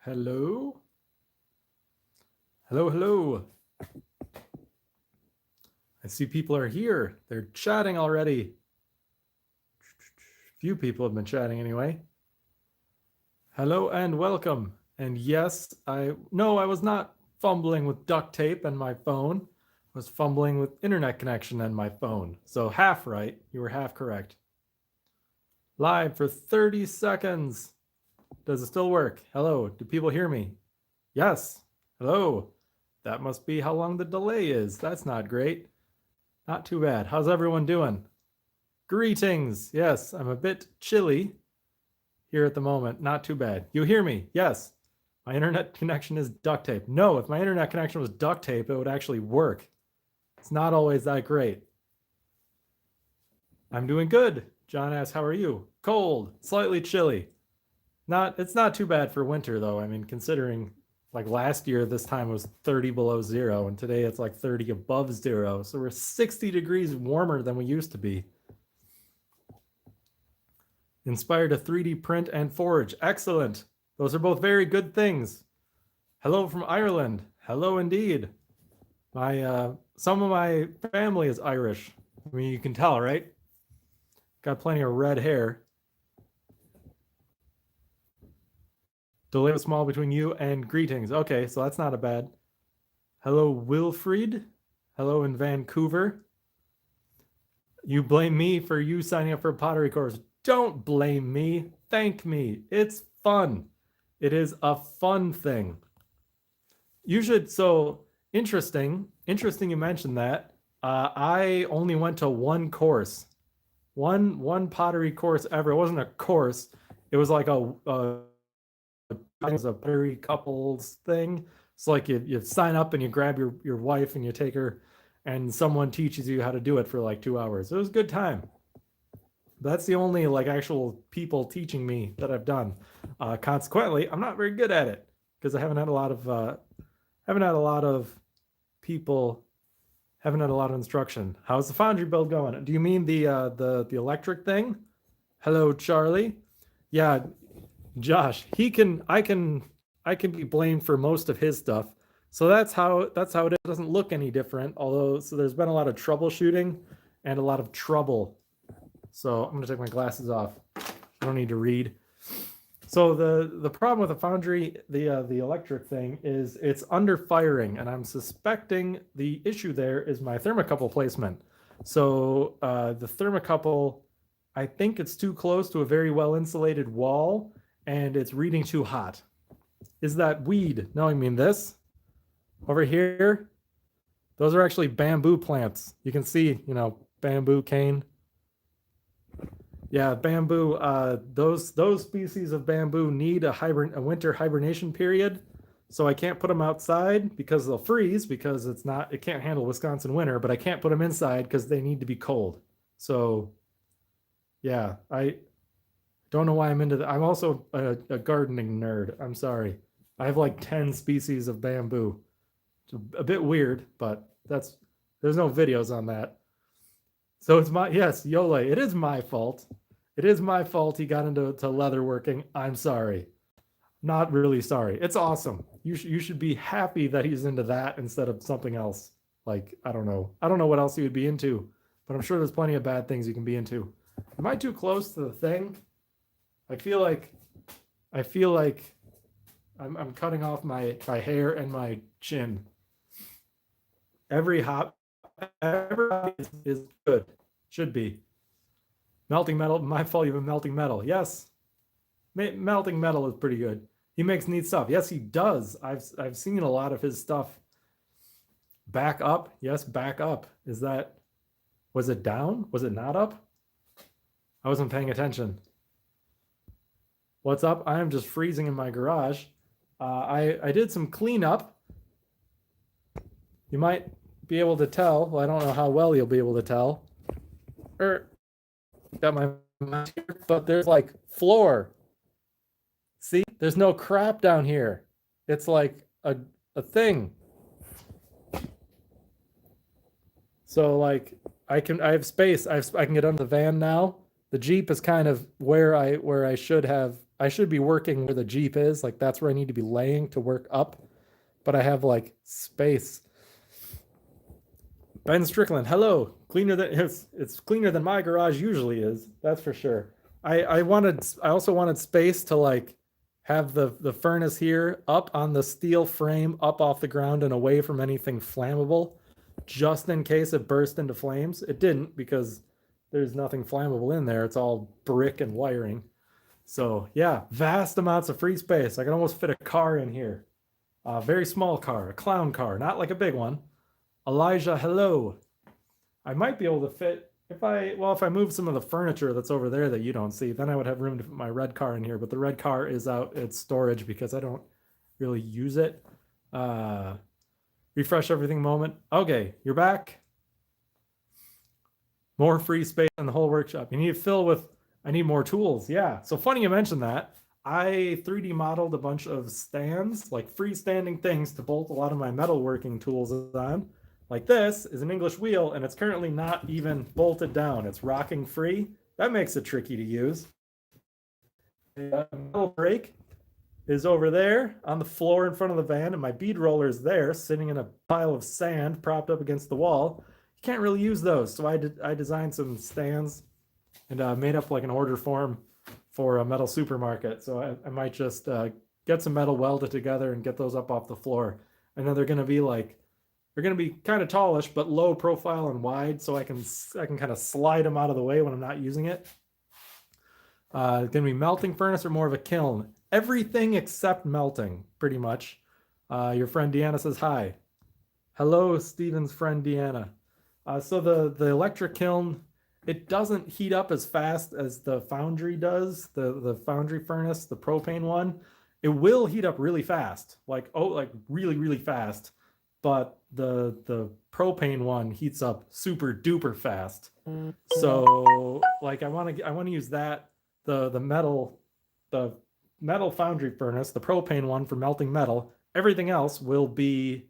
Hello? Hello, hello. I see people are here. They're chatting already. Few people have been chatting anyway. Hello and welcome. And yes, I was not fumbling with duct tape and my phone. I was fumbling with internet connection and my phone. So half right. You were half correct. Live for 30 seconds. Does it still work? Hello, do people hear me? Yes. Hello. That must be how long the delay is. That's not great. Not too bad. How's everyone doing? Greetings. Yes, I'm a bit chilly here at the moment. Not too bad. You hear me? Yes. My internet connection is duct tape. No, if my internet connection was duct tape, it would actually work. It's not always that great. I'm doing good. John asks, how are you? Cold, slightly chilly. It's not too bad for winter though. I mean, considering like last year, this time was 30 below zero, and today it's like 30 above zero. So we're 60 degrees warmer than we used to be. Inspired to 3D print and forge. Excellent. Those are both very good things. Hello from Ireland. Hello indeed. Some of my family is Irish. I mean, you can tell, right? Got plenty of red hair. Delay was small between you and greetings. Okay, so that's not a bad. Hello, Wilfried. Hello in Vancouver. You blame me for you signing up for a pottery course. Don't blame me. Thank me. It's fun. It is a fun thing. You should. So interesting you mentioned that. I only went to one course, one pottery course ever. It wasn't a course. It was like a pottery couples thing. It's like you sign up and you grab your wife and you take her, and someone teaches you how to do it for like 2 hours. It was a good time. That's the only like actual people teaching me that I've done. Consequently, I'm not very good at it because I haven't had a lot of people, haven't had a lot of instruction. How's the foundry build going? Do you mean the electric thing? Hello, Charlie. Yeah, Josh. I can be blamed for most of his stuff. So that's how it doesn't look any different. Although, so there's been a lot of troubleshooting and a lot of trouble. So I'm going to take my glasses off. I don't need to read. So the problem with the foundry, the electric thing, is it's under firing, and I'm suspecting the issue there is my thermocouple placement. So the thermocouple, I think it's too close to a very well insulated wall, and it's reading too hot. Is that weed? No, I mean this. Over here, those are actually bamboo plants. You can see, bamboo cane. Yeah, bamboo. Those species of bamboo need a winter hibernation period, so I can't put them outside because they'll freeze because it can't handle Wisconsin winter. But I can't put them inside because they need to be cold. So, yeah, I don't know why I'm into that. I'm also a gardening nerd. I'm sorry. I have like 10 species of bamboo. It's a bit weird, but there's no videos on that. So yes, Yole, it is my fault. It is my fault he got into leatherworking. I'm sorry. Not really sorry. It's awesome. You should be happy that he's into that instead of something else. Like, I don't know what else he would be into, but I'm sure there's plenty of bad things you can be into. Am I too close to the thing? I feel like I'm cutting off my hair and my chin. Every hop is good. Should be. Melting metal, my fault, you've been melting metal. Yes. Melting metal is pretty good. He makes neat stuff. Yes, he does. I've seen a lot of his stuff. Back up. Yes, back up. Was it down? Was it not up? I wasn't paying attention. What's up? I am just freezing in my garage. I did some cleanup. You might be able to tell. Well, I don't know how well you'll be able to tell. Got my mouse here, but there's like floor. See, there's no crap down here. It's like a thing. So like I have space. I can get under the van now. The Jeep is kind of where I should have I should be working where the Jeep is. Like that's where I need to be laying to work up. But I have like space. Ben Strickland, hello. Cleaner than it's cleaner than my garage usually is. That's for sure. I also wanted space to like have the furnace here up on the steel frame, up off the ground and away from anything flammable, just in case it burst into flames. It didn't because there's nothing flammable in there. It's all brick and wiring. So yeah, vast amounts of free space. I can almost fit a car in here. A very small car, a clown car, not like a big one. Elijah, hello. I might be able to fit if I move some of the furniture that's over there that you don't see, then I would have room to put my red car in here. But the red car is out at storage because I don't really use it. Refresh everything moment. Okay, you're back. More free space in the whole workshop. You need to fill with. I need more tools. Yeah. So funny you mentioned that. I 3D modeled a bunch of stands, like freestanding things to bolt a lot of my metalworking tools on. Like this is an English wheel, and it's currently not even bolted down. It's rocking free. That makes it tricky to use. The metal brake is over there on the floor in front of the van, and my bead roller is there, sitting in a pile of sand propped up against the wall. You can't really use those, so I designed some stands and made up like an order form for a metal supermarket. So I might just get some metal welded together and get those up off the floor. And then they're going to be kind of tallish, but low profile and wide, so I can kind of slide them out of the way when I'm not using it. It's going to be melting furnace or more of a kiln. Everything except melting, pretty much. Your friend Deanna says hi. Hello, Steven's friend Deanna. So the electric kiln, it doesn't heat up as fast as the foundry does, the foundry furnace, the propane one. It will heat up really fast, like really, really fast. But the propane one heats up super duper fast. So like I want to use that, the metal foundry furnace, the propane one for melting metal. Everything else will be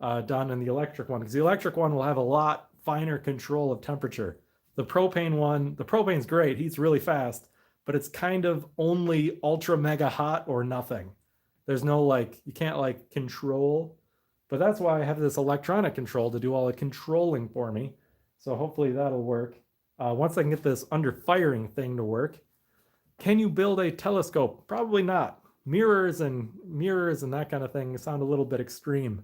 done in the electric one because the electric one will have a lot finer control of temperature. The propane's great, heats really fast, but it's kind of only ultra mega hot or nothing. There's no you can't control, but that's why I have this electronic control to do all the controlling for me. So hopefully that'll work. Once I can get this under firing thing to work. Can you build a telescope? Probably not. Mirrors and that kind of thing sound a little bit extreme.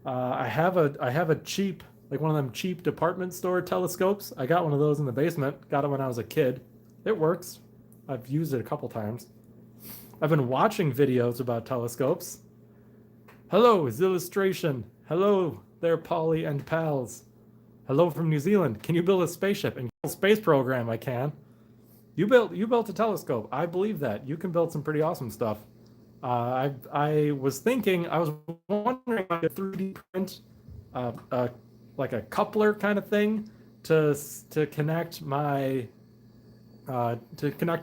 I have a cheap, one of them cheap department store telescopes. I got one of those in the basement. Got it when I was a kid. It works. I've used it a couple times. I've been watching videos about telescopes. Hello, Zillustration. Hello there, Polly and pals. Hello from New Zealand. Can you build a spaceship? And space program, I can. You built a telescope. I believe that. You can build some pretty awesome stuff. I was wondering if I could 3D print like a coupler kind of thing to connect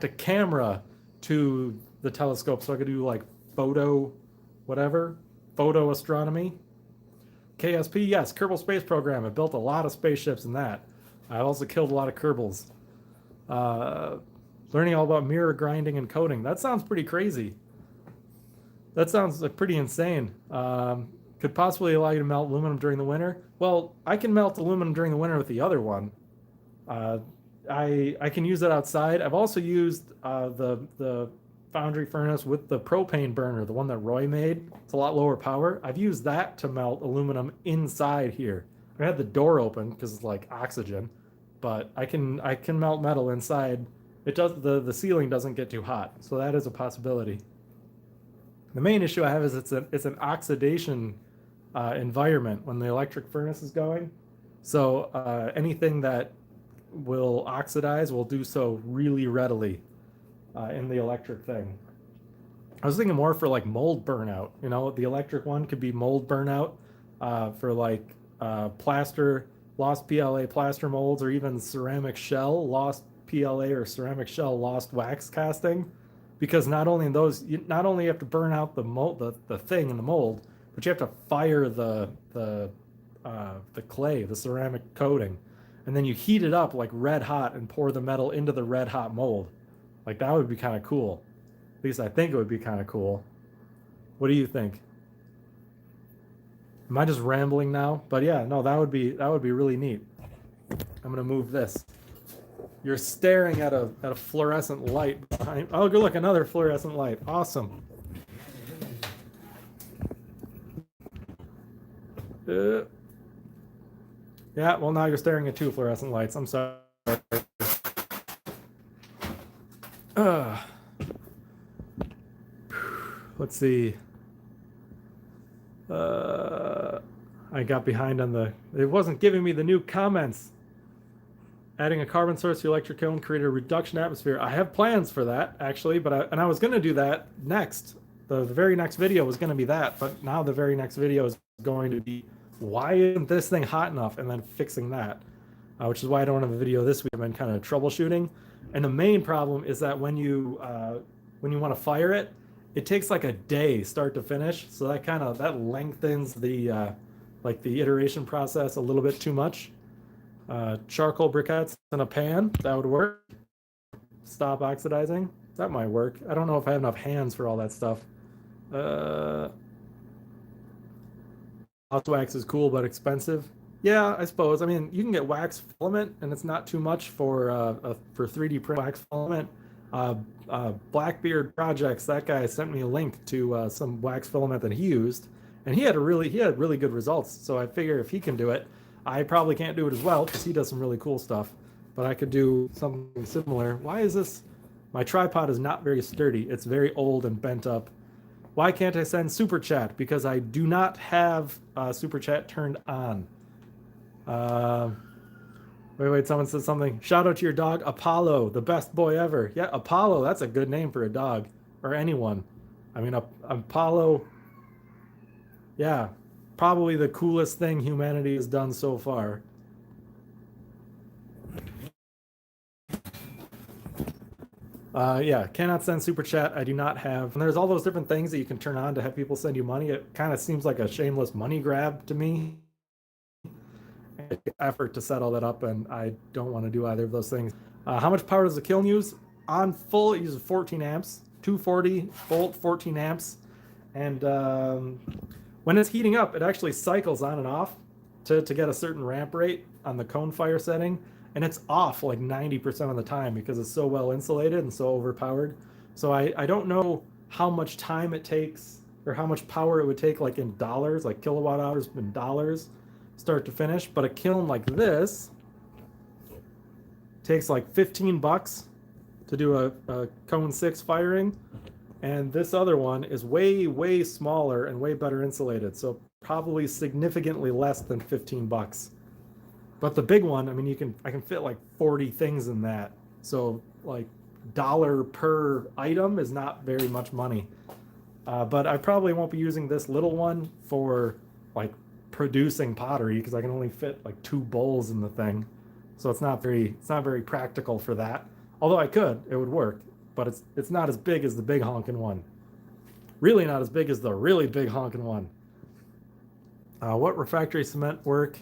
a camera to the telescope, so I could do photo astronomy. KSP, yes, Kerbal Space Program. I built a lot of spaceships in that. I also killed a lot of Kerbals. Learning all about mirror grinding and coating. That sounds pretty crazy. That sounds pretty insane. Could possibly allow you to melt aluminum during the winter. Well, I can melt aluminum during the winter with the other one. I can use that outside. I've also used the foundry furnace with the propane burner, the one that Roy made. It's a lot lower power. I've used that to melt aluminum inside here. I had the door open because it's like oxygen, but I can melt metal inside. It does the ceiling doesn't get too hot, so that is a possibility. The main issue I have is it's an oxidation environment when the electric furnace is going. So anything that will oxidize will do so really readily in the electric thing. I was thinking more for mold burnout. The electric one could be mold burnout for plaster, lost PLA plaster molds, or even ceramic shell lost PLA or ceramic shell lost wax casting. Because not only you have to burn out the mold, the thing in the mold, but you have to fire the clay, the ceramic coating, and then you heat it up red hot and pour the metal into the red hot mold. That would be kind of cool. At least I think it would be kind of cool. What do you think? Am I just rambling now? But yeah, no, that would be really neat. I'm gonna move this. You're staring at a fluorescent light behind. Oh, good look, another fluorescent light. Awesome. Uh, yeah, well now you're staring at two fluorescent lights. I'm sorry. Uh, let's see. I got behind on the. It wasn't giving me the new comments. Adding a carbon source to electric kiln created a reduction atmosphere. I have plans for that actually, but I was going to do that next. The very next video was going to be that, but now the very next video is going to be why isn't this thing hot enough, and then fixing that, which is why I don't have a video this week. I've been kind of troubleshooting, and the main problem is that when you want to fire it, it takes like a day start to finish, so that lengthens the like the iteration process a little bit too much. Charcoal briquettes in a pan, that would work. Stop oxidizing, that might work. I don't know if I have enough hands for all that stuff. Hot wax is cool but expensive. Yeah, I suppose. I mean, you can get wax filament, and it's not too much for 3D print wax filament. Blackbeard Projects, that guy sent me a link to some wax filament that he used, and he had really good results. So I figure if he can do it, I probably can't do it as well because he does some really cool stuff. But I could do something similar. Why is this? My tripod is not very sturdy. It's very old and bent up. Why can't I send super chat? Because I do not have super chat turned on. Wait, someone said something. Shout out to your dog, Apollo, the best boy ever. Yeah, Apollo, that's a good name for a dog or anyone. I mean, Apollo, yeah, probably the coolest thing humanity has done so far. Yeah, cannot send super chat. I do not have. And there's all those different things that you can turn on to have people send you money. It kind of seems like a shameless money grab to me. Effort to set all that up, and I don't want to do either of those things. How much power does the kiln use? On full, it uses 14 amps, 240 volt, 14 amps. And when it's heating up, it actually cycles on and off to get a certain ramp rate on the cone fire setting. And it's off like 90% of the time because it's so well insulated and so overpowered. So I don't know how much time it takes or how much power it would take, like in dollars, like kilowatt hours in dollars, start to finish. But a kiln like this takes like 15 bucks to do a cone 6 firing. And this other one is way smaller and way better insulated. So probably significantly less than 15 bucks. But the big one, I mean, I can fit like 40 things in that. So like dollar per item is not very much money. But I probably won't be using this little one for like producing pottery because I can only fit like 2 bowls in the thing. So it's not very practical for that. Although I could, it would work, but it's not as big as the big honking one. Really not as big as the really big honking one. What refractory cement work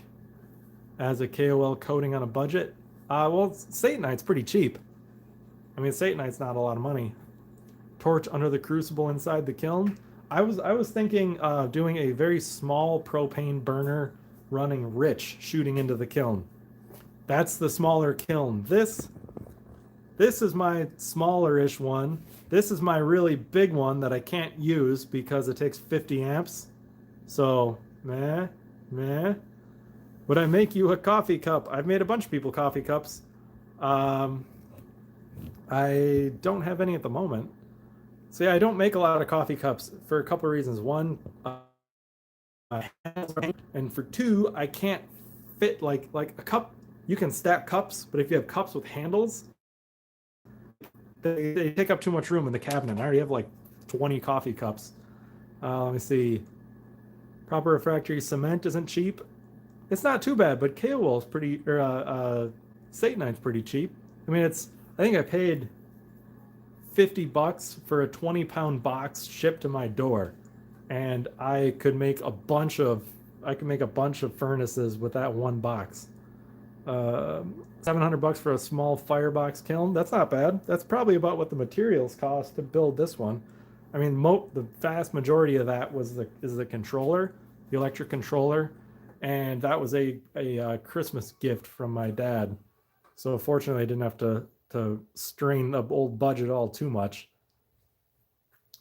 as a KOL coating on a budget? Well, Satanite's pretty cheap. I mean, Satanite's not a lot of money. Torch under the crucible inside the kiln. I was thinking doing a very small propane burner running rich shooting into the kiln. That's the smaller kiln. This is my smaller-ish one. This is my really big one that I can't use because it takes 50 amps. So, meh. Would I make you a coffee cup? I've made a bunch of people coffee cups. I don't have any at the moment. So yeah, I don't make a lot of coffee cups for a couple of reasons. One, and for two, I can't fit like a cup. You can stack cups, but if you have cups with handles, they take up too much room in the cabinet. I already have like 20 coffee cups. Let me see. Proper refractory cement isn't cheap. It's not too bad, but Kaol's pretty, or Satanite's pretty cheap. I mean, I think I paid 50 bucks for a 20-pound box shipped to my door, and I could make a bunch of furnaces with that one box. $700 for a small firebox kiln. That's not bad. That's probably about what the materials cost to build this one. I mean, the vast majority of that is the controller, the electric controller, and that was a Christmas gift from my dad. So fortunately, I didn't have to strain the old budget all too much.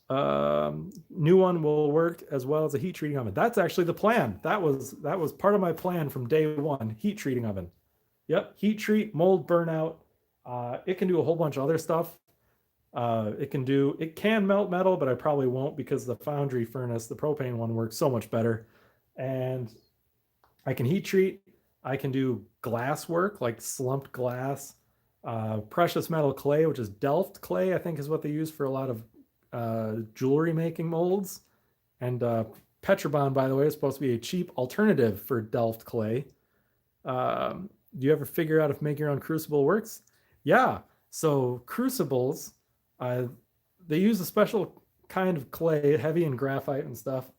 New one will work as well as a heat treating oven. That's actually the plan. That was part of my plan from day one. Heat treating oven. Yep, heat treat, mold burnout. It can do a whole bunch of other stuff. It can melt metal, but I probably won't because the foundry furnace, the propane one, works so much better. And I can heat treat. I can do glass work like slumped glass, precious metal clay, which is Delft clay, I think is what they use for a lot of jewelry making molds. And Petrobond, by the way, is supposed to be a cheap alternative for Delft clay. Do you ever figure out if make your own crucible works? Yeah. So crucibles, they use a special kind of clay, heavy in graphite and stuff.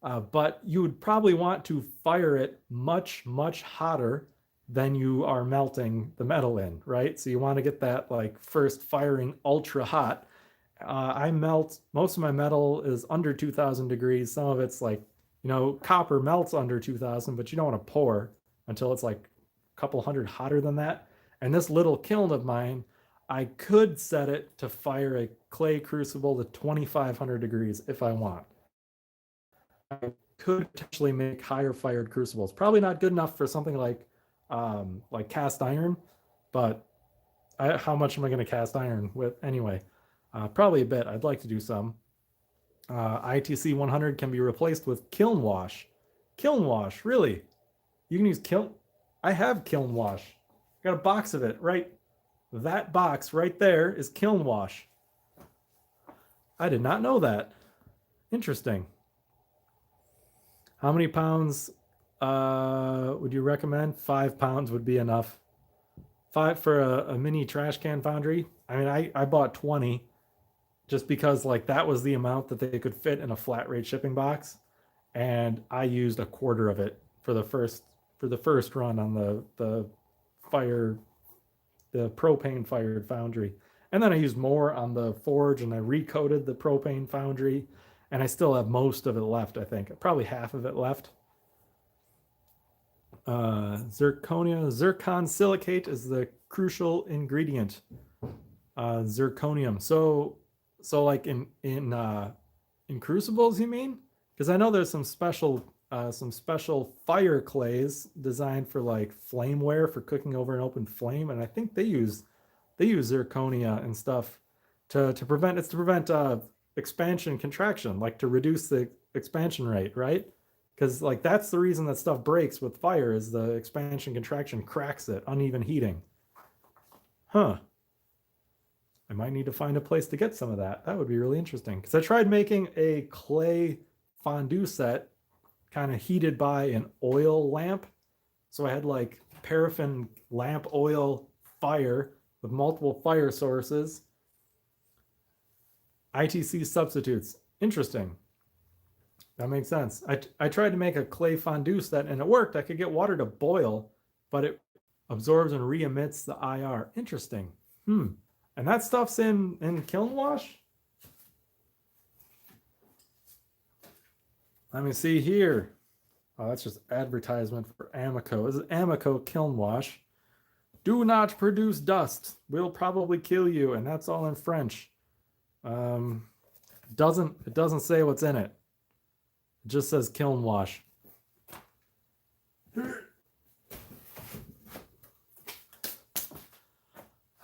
But you would probably want to fire it much, much hotter than you are melting the metal in, right? So you want to get that like first firing ultra hot. I melt most of my metal is under 2000 degrees. Some of it's like, copper melts under 2000, but you don't want to pour until it's like a couple hundred hotter than that. And this little kiln of mine, I could set it to fire a clay crucible to 2500 degrees if I want. I could potentially make higher fired crucibles. Probably not good enough for something like cast iron, but how much am I going to cast iron with anyway? Probably a bit. I'd like to do some. ITC 100 can be replaced with kiln wash. Kiln wash, really? You can use kiln. I have kiln wash. Got a box of it, right? That box right there is kiln wash. I did not know that. Interesting. How many pounds would you recommend? 5 pounds would be enough. 5 for a mini trash can foundry. I mean, I bought 20 just because like that was the amount that they could fit in a flat rate shipping box, and I used a quarter of it for the first run on the propane fired foundry. And then I used more on the forge, and I recoated the propane foundry, and I still have most of it left, I think. Probably half of it left. Zircon silicate is the crucial ingredient. Zirconium. So like in crucibles, you mean? Because I know there's some special fire clays designed for like flameware for cooking over an open flame, and I think they use zirconia and stuff to prevent expansion contraction, like to reduce the expansion rate, right? Because like that's the reason that stuff breaks with fire, is the expansion contraction cracks it, uneven heating. Huh. I might need to find a place to get some of that. That would be really interesting. Because I tried making a clay fondue set kind of heated by an oil lamp. So I had like paraffin lamp oil fire with multiple fire sources. ITC substitutes. Interesting. That makes sense. I tried to make a clay fondue set and it worked. I could get water to boil, but it absorbs and re-emits the IR. Interesting. And that stuff's in kiln wash? Let me see here. Oh, that's just advertisement for Amoco. This is Amoco kiln wash. Do not produce dust. Will probably kill you. And that's all in French. It doesn't say what's in it. It just says kiln wash.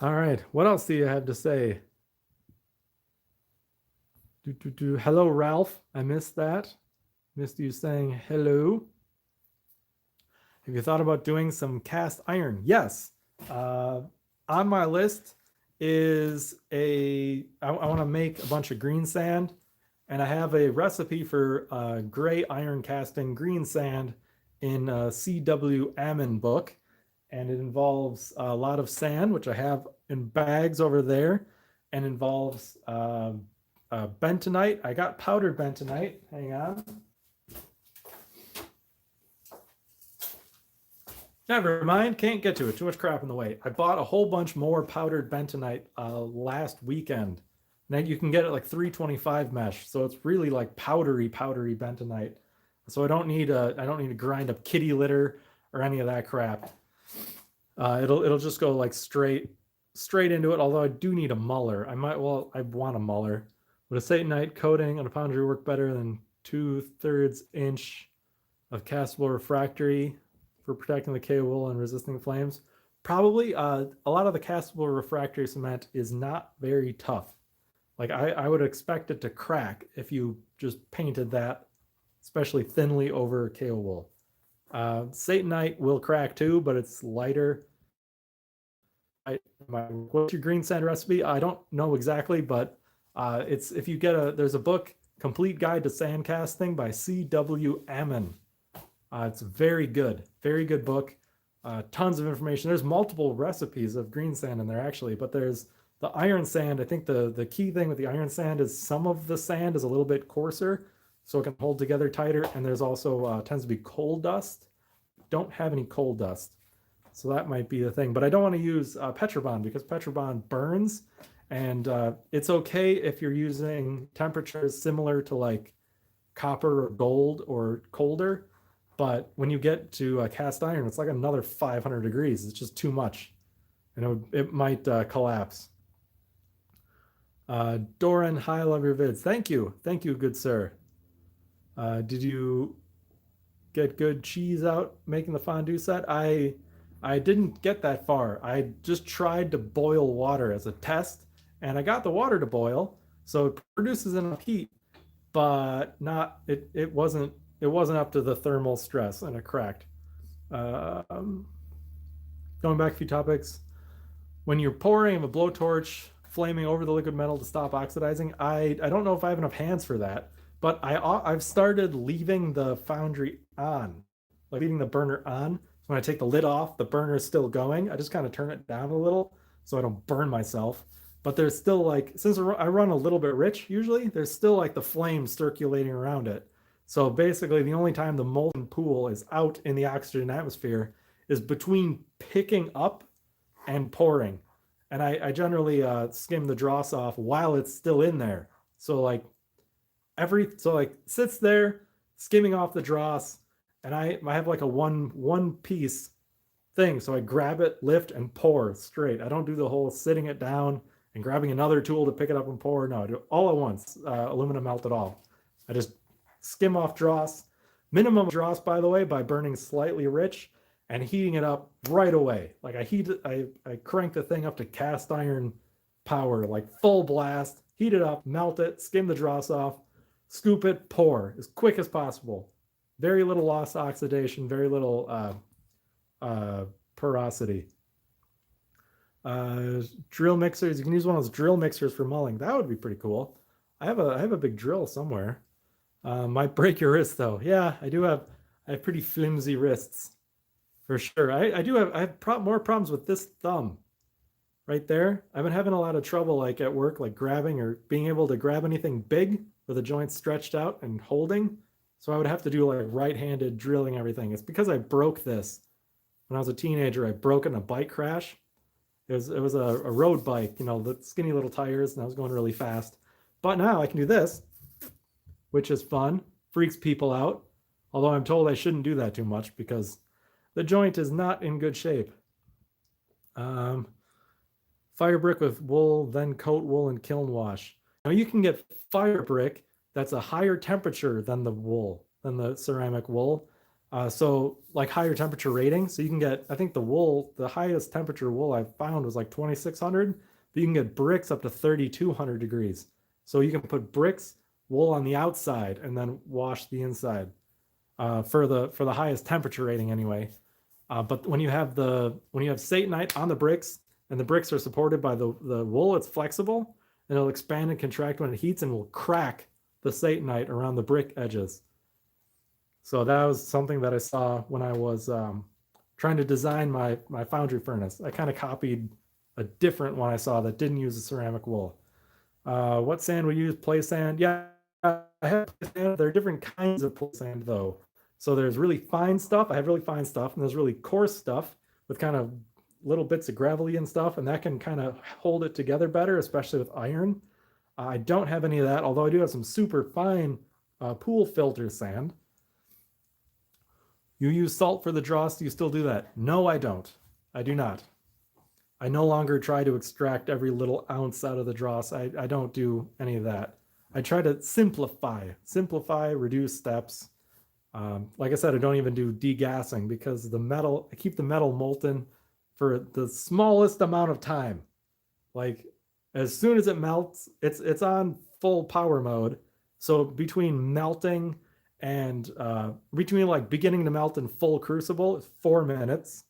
All right, what else do you have to say? Hello, Ralph. I missed that. Missed you saying hello. Have you thought about doing some cast iron? Yes. On my list is I want to make a bunch of green sand, and I have a recipe for gray iron casting green sand in a C.W. Ammon book. And it involves a lot of sand, which I have in bags over there, and involves bentonite. I got powdered bentonite. Hang on. Never mind, can't get to it. Too much crap in the way. I bought a whole bunch more powdered bentonite last weekend. Now you can get it like 325 mesh, so it's really like powdery bentonite. So I don't need to grind up kitty litter or any of that crap. It'll just go like straight into it. Although I do need a muller. I want a muller. Would a Satanite coating on a foundry work better than 2/3 inch of castable refractory for protecting the K wool and resisting flames? Probably. A lot of the castable refractory cement is not very tough. Like I would expect it to crack if you just painted that, especially thinly over KO wool. Satanite will crack too, but it's lighter. What's your green sand recipe? I don't know exactly, but it's if you get there's a book, Complete Guide to Sand Casting by C.W. Ammon. It's very good book. Tons of information. There's multiple recipes of green sand in there actually, but there's the iron sand. I think the key thing with the iron sand is some of the sand is a little bit coarser, so it can hold together tighter. And there's also tends to be coal dust. Don't have any coal dust, so that might be the thing. But I don't want to use Petrobond because Petrobond burns, and it's okay if you're using temperatures similar to like copper or gold or colder. But when you get to cast iron, it's like another 500 degrees. It's just too much, and it might collapse. Doran, hi, I love your vids. Thank you, good sir. Did you get good cheese out making the fondue set? I didn't get that far. I just tried to boil water as a test, and I got the water to boil, so it produces enough heat, but not it wasn't up to the thermal stress, and it cracked. Going back a few topics, when you're pouring a blowtorch flaming over the liquid metal to stop oxidizing, I don't know if I have enough hands for that, but I've started leaving the foundry on, like leaving the burner on. So when I take the lid off, the burner is still going. I just kind of turn it down a little so I don't burn myself. But there's still like, since I run a little bit rich usually, there's still like the flame circulating around it. So basically the only time the molten pool is out in the oxygen atmosphere is between picking up and pouring. And I generally skim the dross off while it's still in there. So like sits there skimming off the dross, and I have like a one piece thing. So I grab it, lift, and pour straight. I don't do the whole sitting it down and grabbing another tool to pick it up and pour. No, I do it all at once. Aluminum melt it all. I just skim off dross. Minimum dross, by the way, by burning slightly rich and heating it up right away. Like I crank the thing up to cast iron power, like full blast, heat it up, melt it, skim the dross off, scoop it, pour as quick as possible. Very little loss oxidation, very little porosity. Drill mixers. You can use one of those drill mixers for mulling. That would be pretty cool. I have a big drill somewhere. Might break your wrist though. Yeah, I have pretty flimsy wrists for sure. I have more problems with this thumb right there. I've been having a lot of trouble like at work, like grabbing or being able to grab anything big with the joints stretched out and holding. So I would have to do like right-handed drilling everything. It's because I broke this when I was a teenager. I broke in a bike crash. It was a road bike, the skinny little tires, and I was going really fast. But now I can do this, which is fun, freaks people out. Although I'm told I shouldn't do that too much because the joint is not in good shape. Fire brick with wool, then coat wool and kiln wash. Now you can get fire brick that's a higher temperature than the wool, than the ceramic wool. So like higher temperature rating. So you can get, I think the highest temperature wool I found was like 2,600, but you can get bricks up to 3,200 degrees. So you can put bricks, wool on the outside and then wash the inside for the highest temperature rating anyway. But when you have Satanite on the bricks and the bricks are supported by the wool, it's flexible and it'll expand and contract when it heats and will crack the Satanite around the brick edges. So that was something that I saw when I was trying to design my foundry furnace. I kind of copied a different one I saw that didn't use a ceramic wool. What sand we use? Play sand. Yeah, I have play sand. There are different kinds of play sand though. So there's really fine stuff. I have really fine stuff, and there's really coarse stuff with kind of little bits of gravelly and stuff, and that can kind of hold it together better, especially with iron. I don't have any of that, although I do have some super fine pool filter sand. You use salt for the dross. Do you still do that? No, I don't. I do not. I no longer try to extract every little ounce out of the dross. I don't do any of that. I try to simplify, reduce steps. Like I said, I don't even do degassing because the metal, I keep the metal molten for the smallest amount of time. Like as soon as it melts, it's on full power mode. So between melting and between like beginning to melt and full crucible, it's 4 minutes.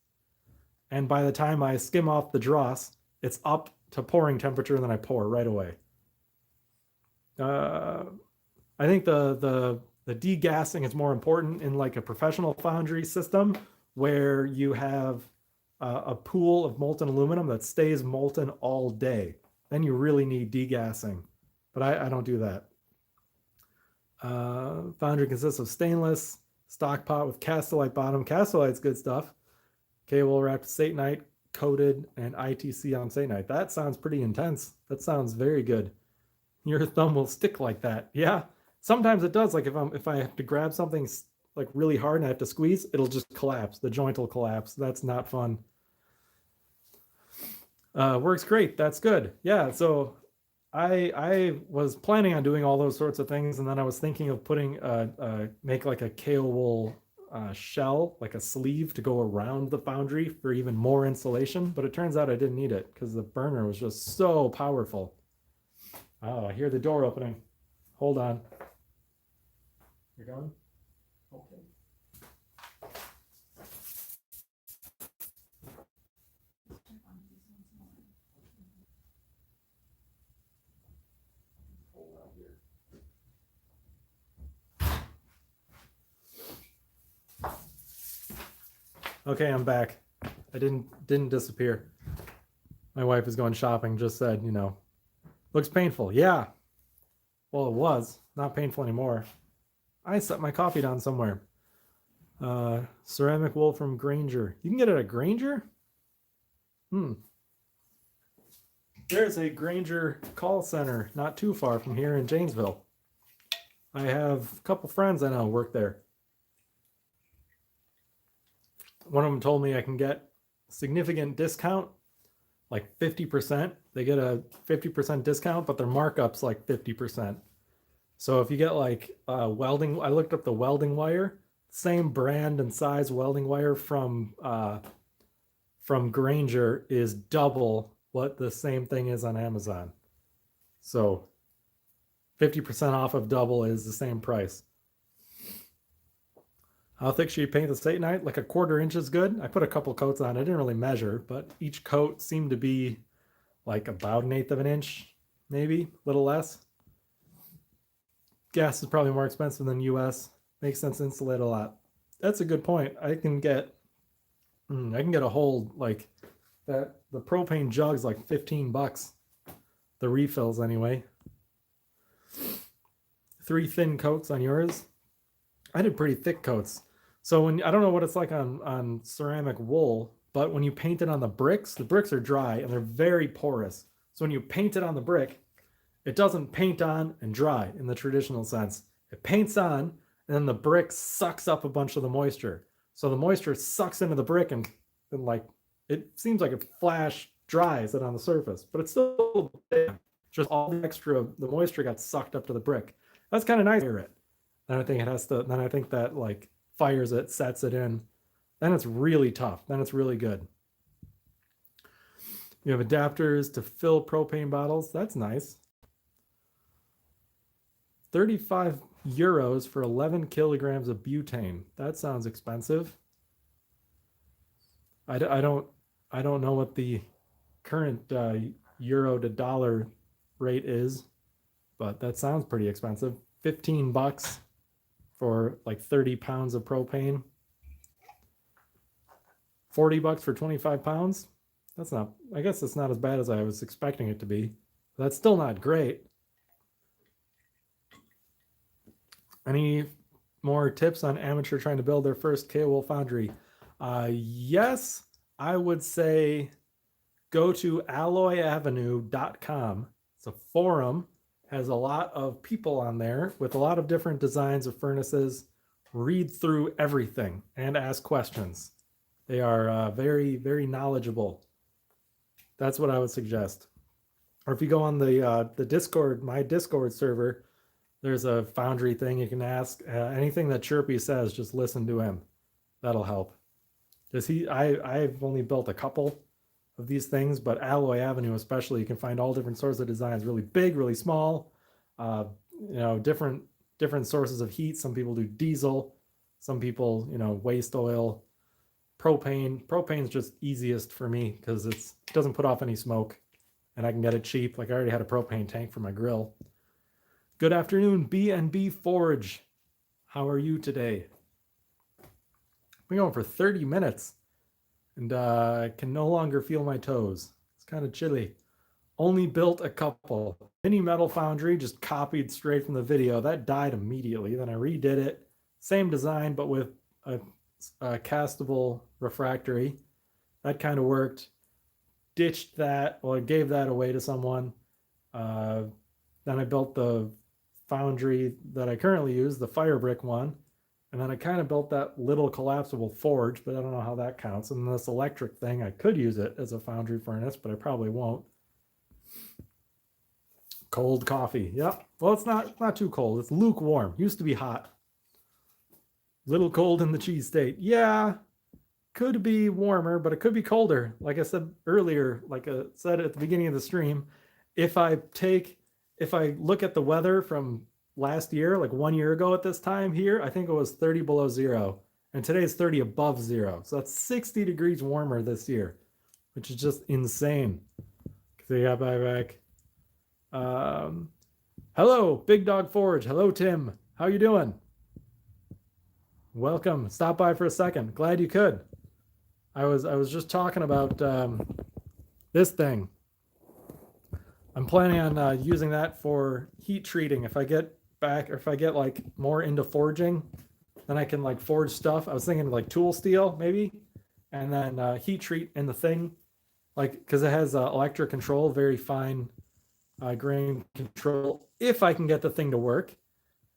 And by the time I skim off the dross, it's up to pouring temperature, and then I pour right away. I think the degassing is more important in like a professional foundry system where you have a pool of molten aluminum that stays molten all day. Then you really need degassing, but I don't do that. Foundry consists of stainless, stock pot with Castellite bottom. Castellite's good stuff. Cable wrapped Satanite, coated, and ITC on Satanite. That sounds pretty intense. That sounds very good. Your thumb will stick like that. Yeah, sometimes it does. Like if I have to grab something like really hard and I have to squeeze, it'll just collapse. The joint will collapse. That's not fun. Works great. That's good. Yeah. So I was planning on doing all those sorts of things, and then I was thinking of putting make like a Kaowool shell, like a sleeve to go around the foundry for even more insulation, but it turns out I didn't need it because the burner was just so powerful. Oh, I hear the door opening. Hold on. You're going? Okay. Hold on here. Okay, I'm back. I didn't disappear. My wife is going shopping, just said, looks painful. Yeah. Well, it was. Not painful anymore. I set my coffee down somewhere. Ceramic wool from Grainger. You can get it at Grainger? There's a Grainger call center not too far from here in Janesville. I have a couple friends I know work there. One of them told me I can get significant discount, like 50%. They get a 50% discount, but their markup's like 50%. So if you get like welding, I looked up the welding wire, same brand and size welding wire from Grainger is double what the same thing is on Amazon. So 50% off of double is the same price. How thick should you paint the Satanite? Like a 1/4 inch is good. I put a couple coats on. I didn't really measure, but each coat seemed to be like about 1/8 of an inch, maybe a little less. Gas is probably more expensive than US. Makes sense to insulate a lot. That's a good point. I can get a whole like that. The propane jug's like $15. The refills anyway. 3 thin coats on yours. I did pretty thick coats. So I don't know what it's like on ceramic wool, but when you paint it on the bricks are dry and they're very porous. So when you paint it on the brick, it doesn't paint on and dry in the traditional sense. It paints on, and then the brick sucks up a bunch of the moisture. So the moisture sucks into the brick and like it seems like a flash dries it on the surface, but it's still damp. Just all the moisture got sucked up to the brick. That's kind of nice to hear it. Then I think that like fires it, sets it in. Then it's really tough. Then it's really good. You have adapters to fill propane bottles. That's nice. 35 euros for 11 kilograms of butane. That sounds expensive. I don't know what the current euro to dollar rate is, but that sounds pretty expensive. $15 for like 30 pounds of propane. $40 for 25 pounds. I guess it's not as bad as I was expecting it to be. That's still not great. Any more tips on amateur trying to build their first KOL Foundry? Yes, I would say go to alloyavenue.com. It's a forum, has a lot of people on there with a lot of different designs of furnaces. Read through everything and ask questions. They are very, very knowledgeable. That's what I would suggest. Or if you go on the Discord, my Discord server, there's a Foundry thing you can ask. Anything that Chirpy says, just listen to him. That'll help. I've only built a couple of these things, but Alloy Avenue especially, you can find all different sorts of designs, really big, really small, different sources of heat. Some people do diesel, some people, waste oil, propane. Propane's just easiest for me because it doesn't put off any smoke and I can get it cheap. Like I already had a propane tank for my grill. Good afternoon, B&B Forge. How are you today? We're going for 30 minutes and I can no longer feel my toes. It's kind of chilly. Only built a couple. Mini Metal Foundry, just copied straight from the video. That died immediately. Then I redid it. Same design, but with a castable refractory. That kind of worked. Ditched that, well, I gave that away to someone. Then I built the foundry that I currently use, the fire brick one. And then I kind of built that little collapsible forge, but I don't know how that counts. And this electric thing, I could use it as a foundry furnace, but I probably won't. Cold coffee. Yep. Well, it's not too cold. It's lukewarm. Used to be hot. Little cold in the cheese state. Yeah, could be warmer, but it could be colder. Like I said earlier, like I said at the beginning of the stream, if I look at the weather from last year, like 1 year ago at this time here, I think it was 30 below zero. And today is 30 above zero. So that's 60 degrees warmer this year, which is just insane. See ya, bye back. Hello, Big Dog Forge. Hello, Tim. How you doing? Welcome. Stop by for a second. Glad you could. I was just talking about this thing. I'm planning on using that for heat treating. If I get back, or if I get like more into forging, then I can like forge stuff. I was thinking like tool steel maybe, and then heat treat in the thing, like because it has electric control, very fine grain control. If I can get the thing to work.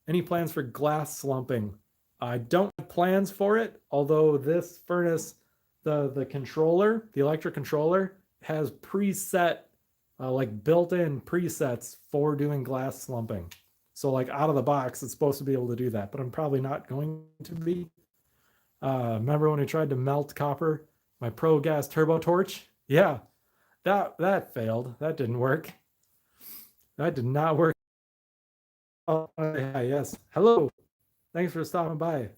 Any plans for glass slumping? I don't have plans for it, although this furnace, the controller, the electric controller, has preset, like built-in presets for doing glass slumping. So like out of the box, it's supposed to be able to do that, but I'm probably not going to be. Remember when we tried to melt copper, my Pro Gas Turbo Torch? Yeah, that failed. That didn't work. That did not work. Oh, yeah, yes. Hello. Thanks for stopping by.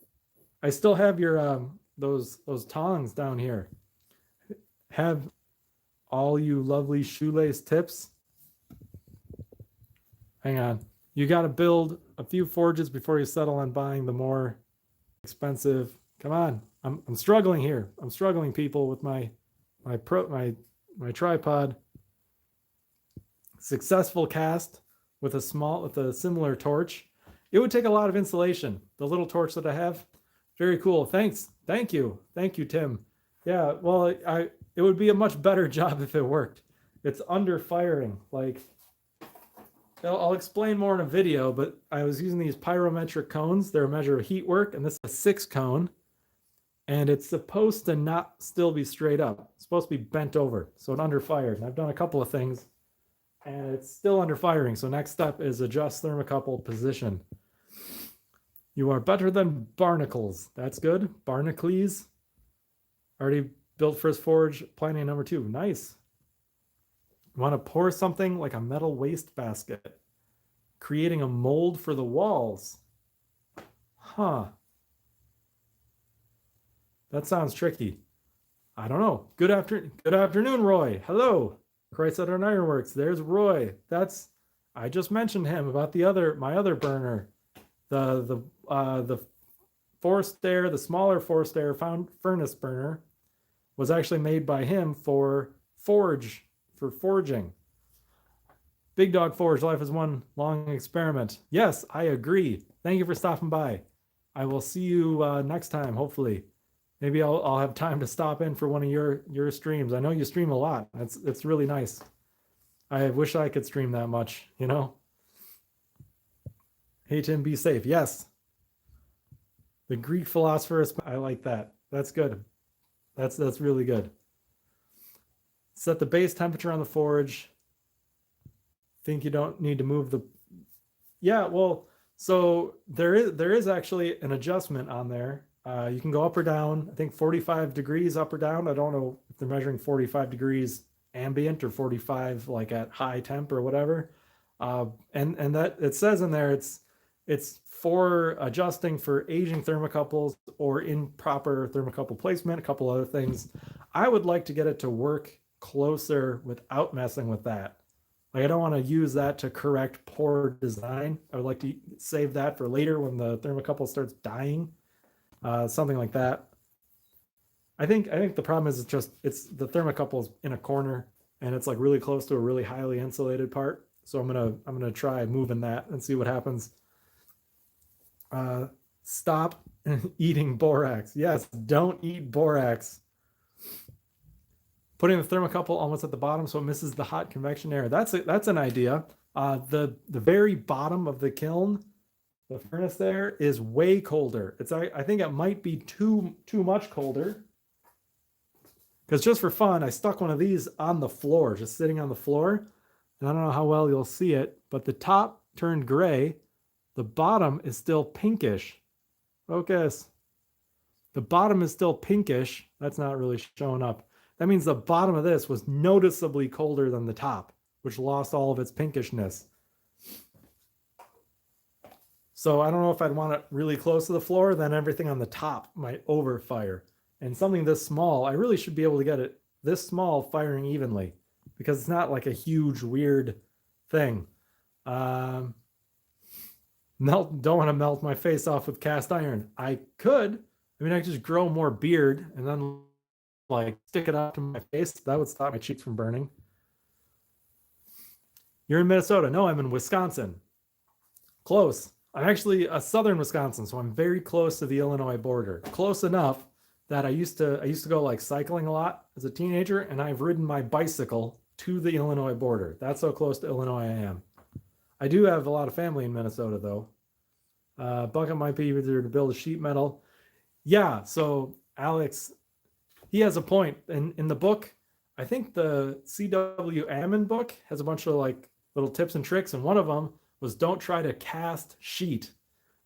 I still have your those tongs down here. Have all you lovely shoelace tips. Hang on. You got to build a few forges before you settle on buying the more expensive. Come on. I'm struggling here. I'm struggling, people, with my tripod. Successful cast with a similar torch. It would take a lot of insulation. The little torch that I have, very cool. Thanks. Thank you, Tim. Yeah, well, it would be a much better job if it worked. It's under firing. Like, I'll explain more in a video, but I was using these pyrometric cones. They're a measure of heat work, and this is a 6 cone, and it's supposed to not still be straight up. It's supposed to be bent over, so it under fired. And I've done a couple of things, and it's still under firing. So next step is adjust thermocouple position. You are better than barnacles. That's good. Barnacles. Already built first forge, planning number 2. Nice. Want to pour something like a metal waste basket. Creating a mold for the walls. Huh. That sounds tricky. I don't know. Good afternoon, Roy. Hello. Chrysler Ironworks. There's Roy. I just mentioned him about my other burner. The forced air, the smaller forced air furnace burner was actually made by him for forging. Big Dog Forge, life is one long experiment. Yes, I agree. Thank you for stopping by. I will see you next time, hopefully. Maybe I'll have time to stop in for one of your streams. I know you stream a lot. It's really nice. I wish I could stream that much, you know? Hey Tim, be safe. Yes. The Greek philosopher, I like that. That's good. That's really good. Set the base temperature on the forge. Think you don't need to move the. Yeah, well, so there is actually an adjustment on there. You can go up or down. I think 45 degrees up or down. I don't know if they're measuring 45 degrees ambient or 45 like at high temp or whatever. And that it says in there it's for adjusting for aging thermocouples or improper thermocouple placement, a couple other things. I would like to get it to work closer without messing with that. Like I don't want to use that to correct poor design. I would like to save that for later when the thermocouple starts dying, something like that. I think the problem is it's the thermocouple's in a corner and it's like really close to a really highly insulated part. So I'm gonna try moving that and see what happens. Stop eating borax. Yes, don't eat borax. Putting the thermocouple almost at the bottom so it misses the hot convection air. That's an idea. The very bottom of the kiln, the furnace there is way colder. I think it might be too much colder. Because just for fun, I stuck one of these on the floor, just sitting on the floor. And I don't know how well you'll see it, but the top turned gray. The bottom is still pinkish. Focus. The bottom is still pinkish. That's not really showing up. That means the bottom of this was noticeably colder than the top, which lost all of its pinkishness. So I don't know if I'd want it really close to the floor, then everything on the top might overfire. And something this small, I really should be able to get it this small firing evenly because it's not like a huge weird thing. Don't want to melt my face off with cast iron. I could. I mean, I could just grow more beard and then like stick it up to my face. That would stop my cheeks from burning. You're in Minnesota. No, I'm in Wisconsin. Close. I'm actually a southern Wisconsin, so I'm very close to the Illinois border. Close enough that I used to go like cycling a lot as a teenager, and I've ridden my bicycle to the Illinois border. That's how close to Illinois I am. I do have a lot of family in Minnesota, though. Bucket might be either to build a sheet metal. Yeah, so Alex, he has a point. In the book, I think the C.W. Ammon book has a bunch of like little tips and tricks, and one of them was don't try to cast sheet.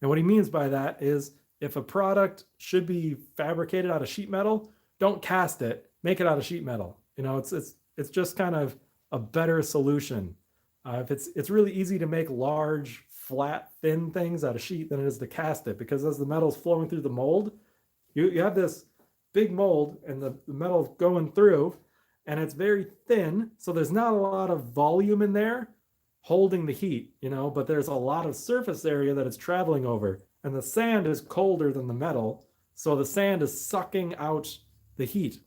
And what he means by that is if a product should be fabricated out of sheet metal, don't cast it, make it out of sheet metal. You know, it's just kind of a better solution. If it's really easy to make large, flat, thin things out of sheet than it is to cast it, because as the metal's flowing through the mold, you have this big mold and the metal's going through, and it's very thin, so there's not a lot of volume in there holding the heat, you know, but there's a lot of surface area that it's traveling over, and the sand is colder than the metal, so the sand is sucking out the heat.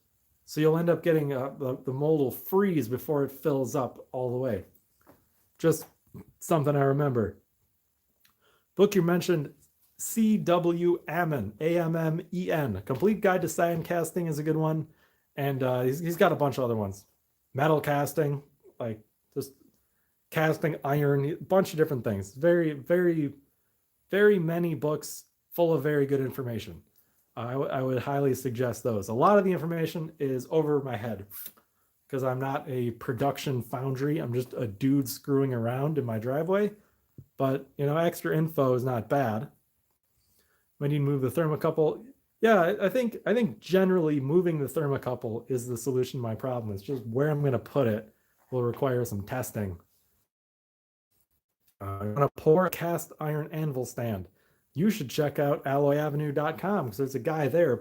So you'll end up getting the mold will freeze before it fills up all the way. Just something I remember. Book you mentioned, C.W. Ammon, A-M-M-E-N. Complete Guide to Sand Casting is a good one. And he's got a bunch of other ones. Metal casting, like just casting iron, a bunch of different things. Very, very, very many books full of very good information. I would highly suggest those. A lot of the information is over my head because I'm not a production foundry. I'm just a dude screwing around in my driveway. But, you know, extra info is not bad. When you move the thermocouple, yeah, I think generally moving the thermocouple is the solution to my problem. It's just where I'm going to put it will require some testing. I'm going to pour a cast iron anvil stand. You should check out alloyavenue.com because there's a guy there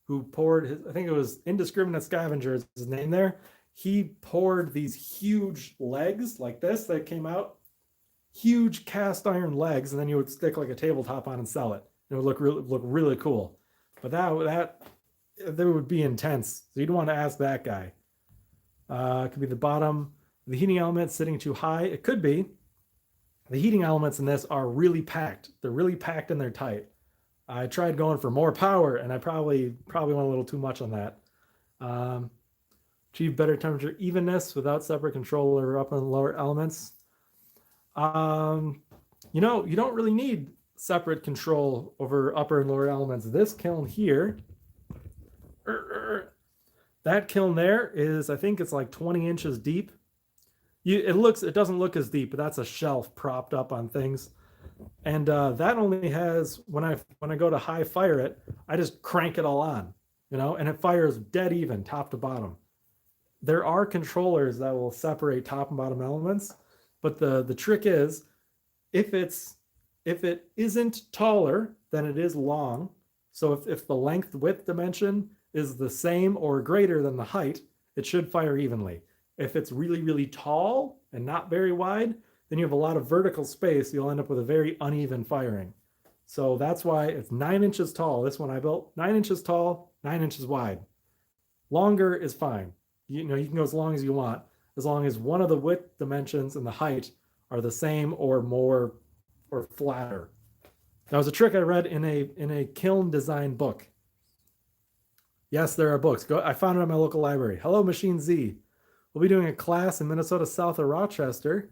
who poured his, I think it was Indiscriminate Scavenger is his name there. He poured these huge legs like this that came out, huge cast iron legs, and then you would stick like a tabletop on and sell it. It would look really cool. But that would be intense. So you'd want to ask that guy. It could be the bottom, the heating element sitting too high. It could be. The heating elements in this are really packed. They're really packed and they're tight. I tried going for more power, and I probably went a little too much on that. Um, Achieve better temperature evenness without separate control over upper and lower elements. Um, you don't really need separate control over upper and lower elements. This kiln here, that kiln there is, I think it's like 20 inches deep. It doesn't look as deep, but that's a shelf propped up on things. And that only has, when I go to high fire it, I just crank it all on, and it fires dead even top to bottom. There are controllers that will separate top and bottom elements, but the trick is, if it isn't taller than it is long, so if the length width dimension is the same or greater than the height, it should fire evenly. If it's really, really tall and not very wide, then you have a lot of vertical space. You'll end up with a very uneven firing. So that's why it's 9 inches tall. This one I built 9 inches tall, 9 inches wide. Longer is fine. You can go as long as you want, as long as one of the width dimensions and the height are the same or more or flatter. That was a trick I read in a kiln design book. Yes, there are books. I found it at my local library. Hello, Machine Z. We'll be doing a class in Minnesota south of Rochester.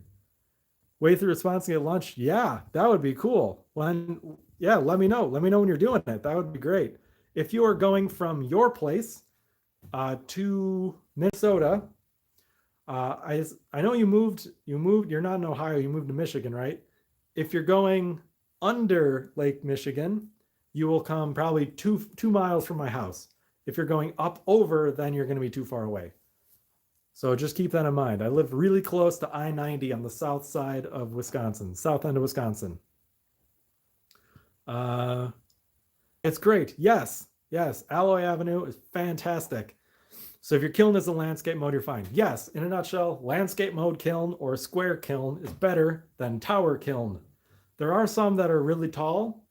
Way through Wisconsin at lunch. Yeah, that would be cool. Let me know. Let me know when you're doing it. That would be great. If you are going from your place to Minnesota, I know you moved. You're not in Ohio. You moved to Michigan, right? If you're going under Lake Michigan, you will come probably 2 miles from my house. If you're going up over, then you're going to be too far away. So just keep that in mind. I live really close to I-90 on the south side of Wisconsin, south end of Wisconsin. It's great. Yes. Alloy Avenue is fantastic. So if your kiln is a landscape mode, you're fine. Yes, in a nutshell, landscape mode kiln or square kiln is better than tower kiln. There are some that are really tall,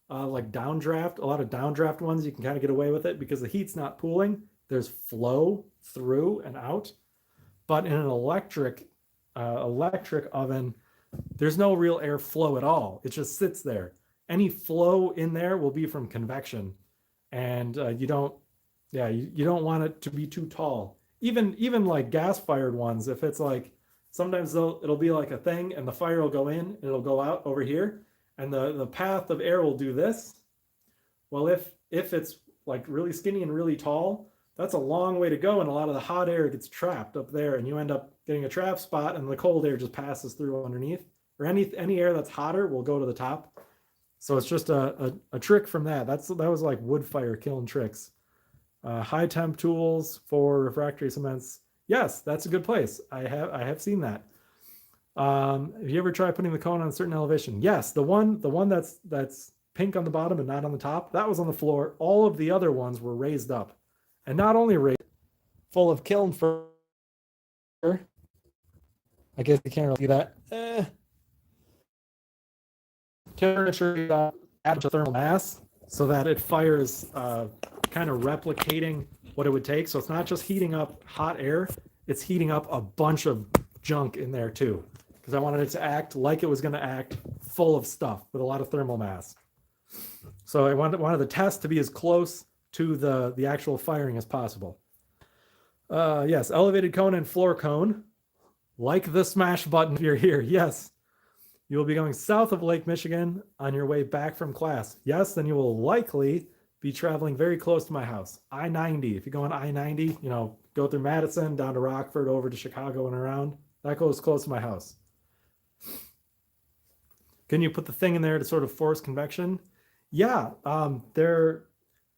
like downdraft. A lot of downdraft ones, you can kind of get away with it because the heat's not pooling. There's flow through and out. But in an electric oven, there's no real air flow at all. It just sits there. Any flow in there will be from convection, and you don't want it to be too tall. Even like gas-fired ones, if it's like, sometimes it'll be like a thing, and the fire will go in and it'll go out over here, and the path of air will do this. Well, if it's like really skinny and really tall, that's a long way to go, and a lot of the hot air gets trapped up there, and you end up getting a trap spot, and the cold air just passes through underneath. Or any air that's hotter will go to the top. So it's just a trick from that. That was like wood fire kiln tricks. High temp tools for refractory cements. Yes, that's a good place. I have seen that. Have you ever tried putting the cone on a certain elevation? Yes, the one that's pink on the bottom and not on the top, that was on the floor. All of the other ones were raised up. And not only raised, full of kiln fur. I guess you can't really see that. Temperature add to thermal mass so that it fires kind of replicating what it would take. So it's not just heating up hot air, it's heating up a bunch of junk in there too. Because I wanted it to act like it was going to act full of stuff with a lot of thermal mass. So I wanted the test to be as close to the actual firing as possible. Yes, elevated cone and floor cone. Like the smash button if you're here. Yes. You will be going south of Lake Michigan on your way back from class. Yes, then you will likely be traveling very close to my house. I-90. If you go on I-90, go through Madison, down to Rockford, over to Chicago and around. That goes close to my house. Can you put the thing in there to sort of force convection? Yeah,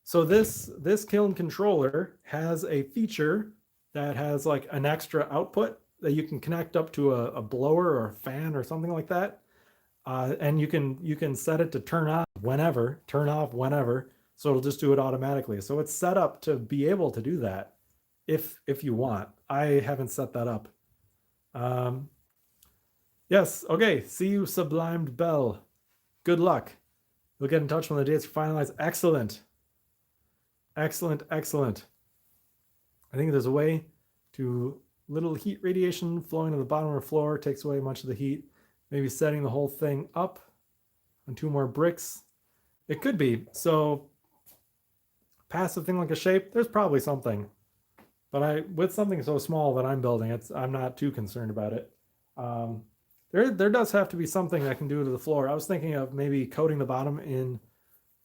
so this kiln controller has a feature that has like an extra output that you can connect up to a blower or a fan or something like that. And you can set it to turn on whenever, turn off whenever, so it'll just do it automatically. So it's set up to be able to do that if you want. I haven't set that up. Yes, okay. See you, Sublimed Bell. Good luck. We'll get in touch when the dates are finalized. Excellent. Excellent. I think there's a way to little heat radiation flowing to the bottom of the floor, takes away much of the heat. Maybe setting the whole thing up on 2 more bricks It could be. So passive thing like a shape, there's probably something. But with something so small that I'm building, I'm not too concerned about it. Um, there does have to be something I can do to the floor. I was thinking of maybe coating the bottom in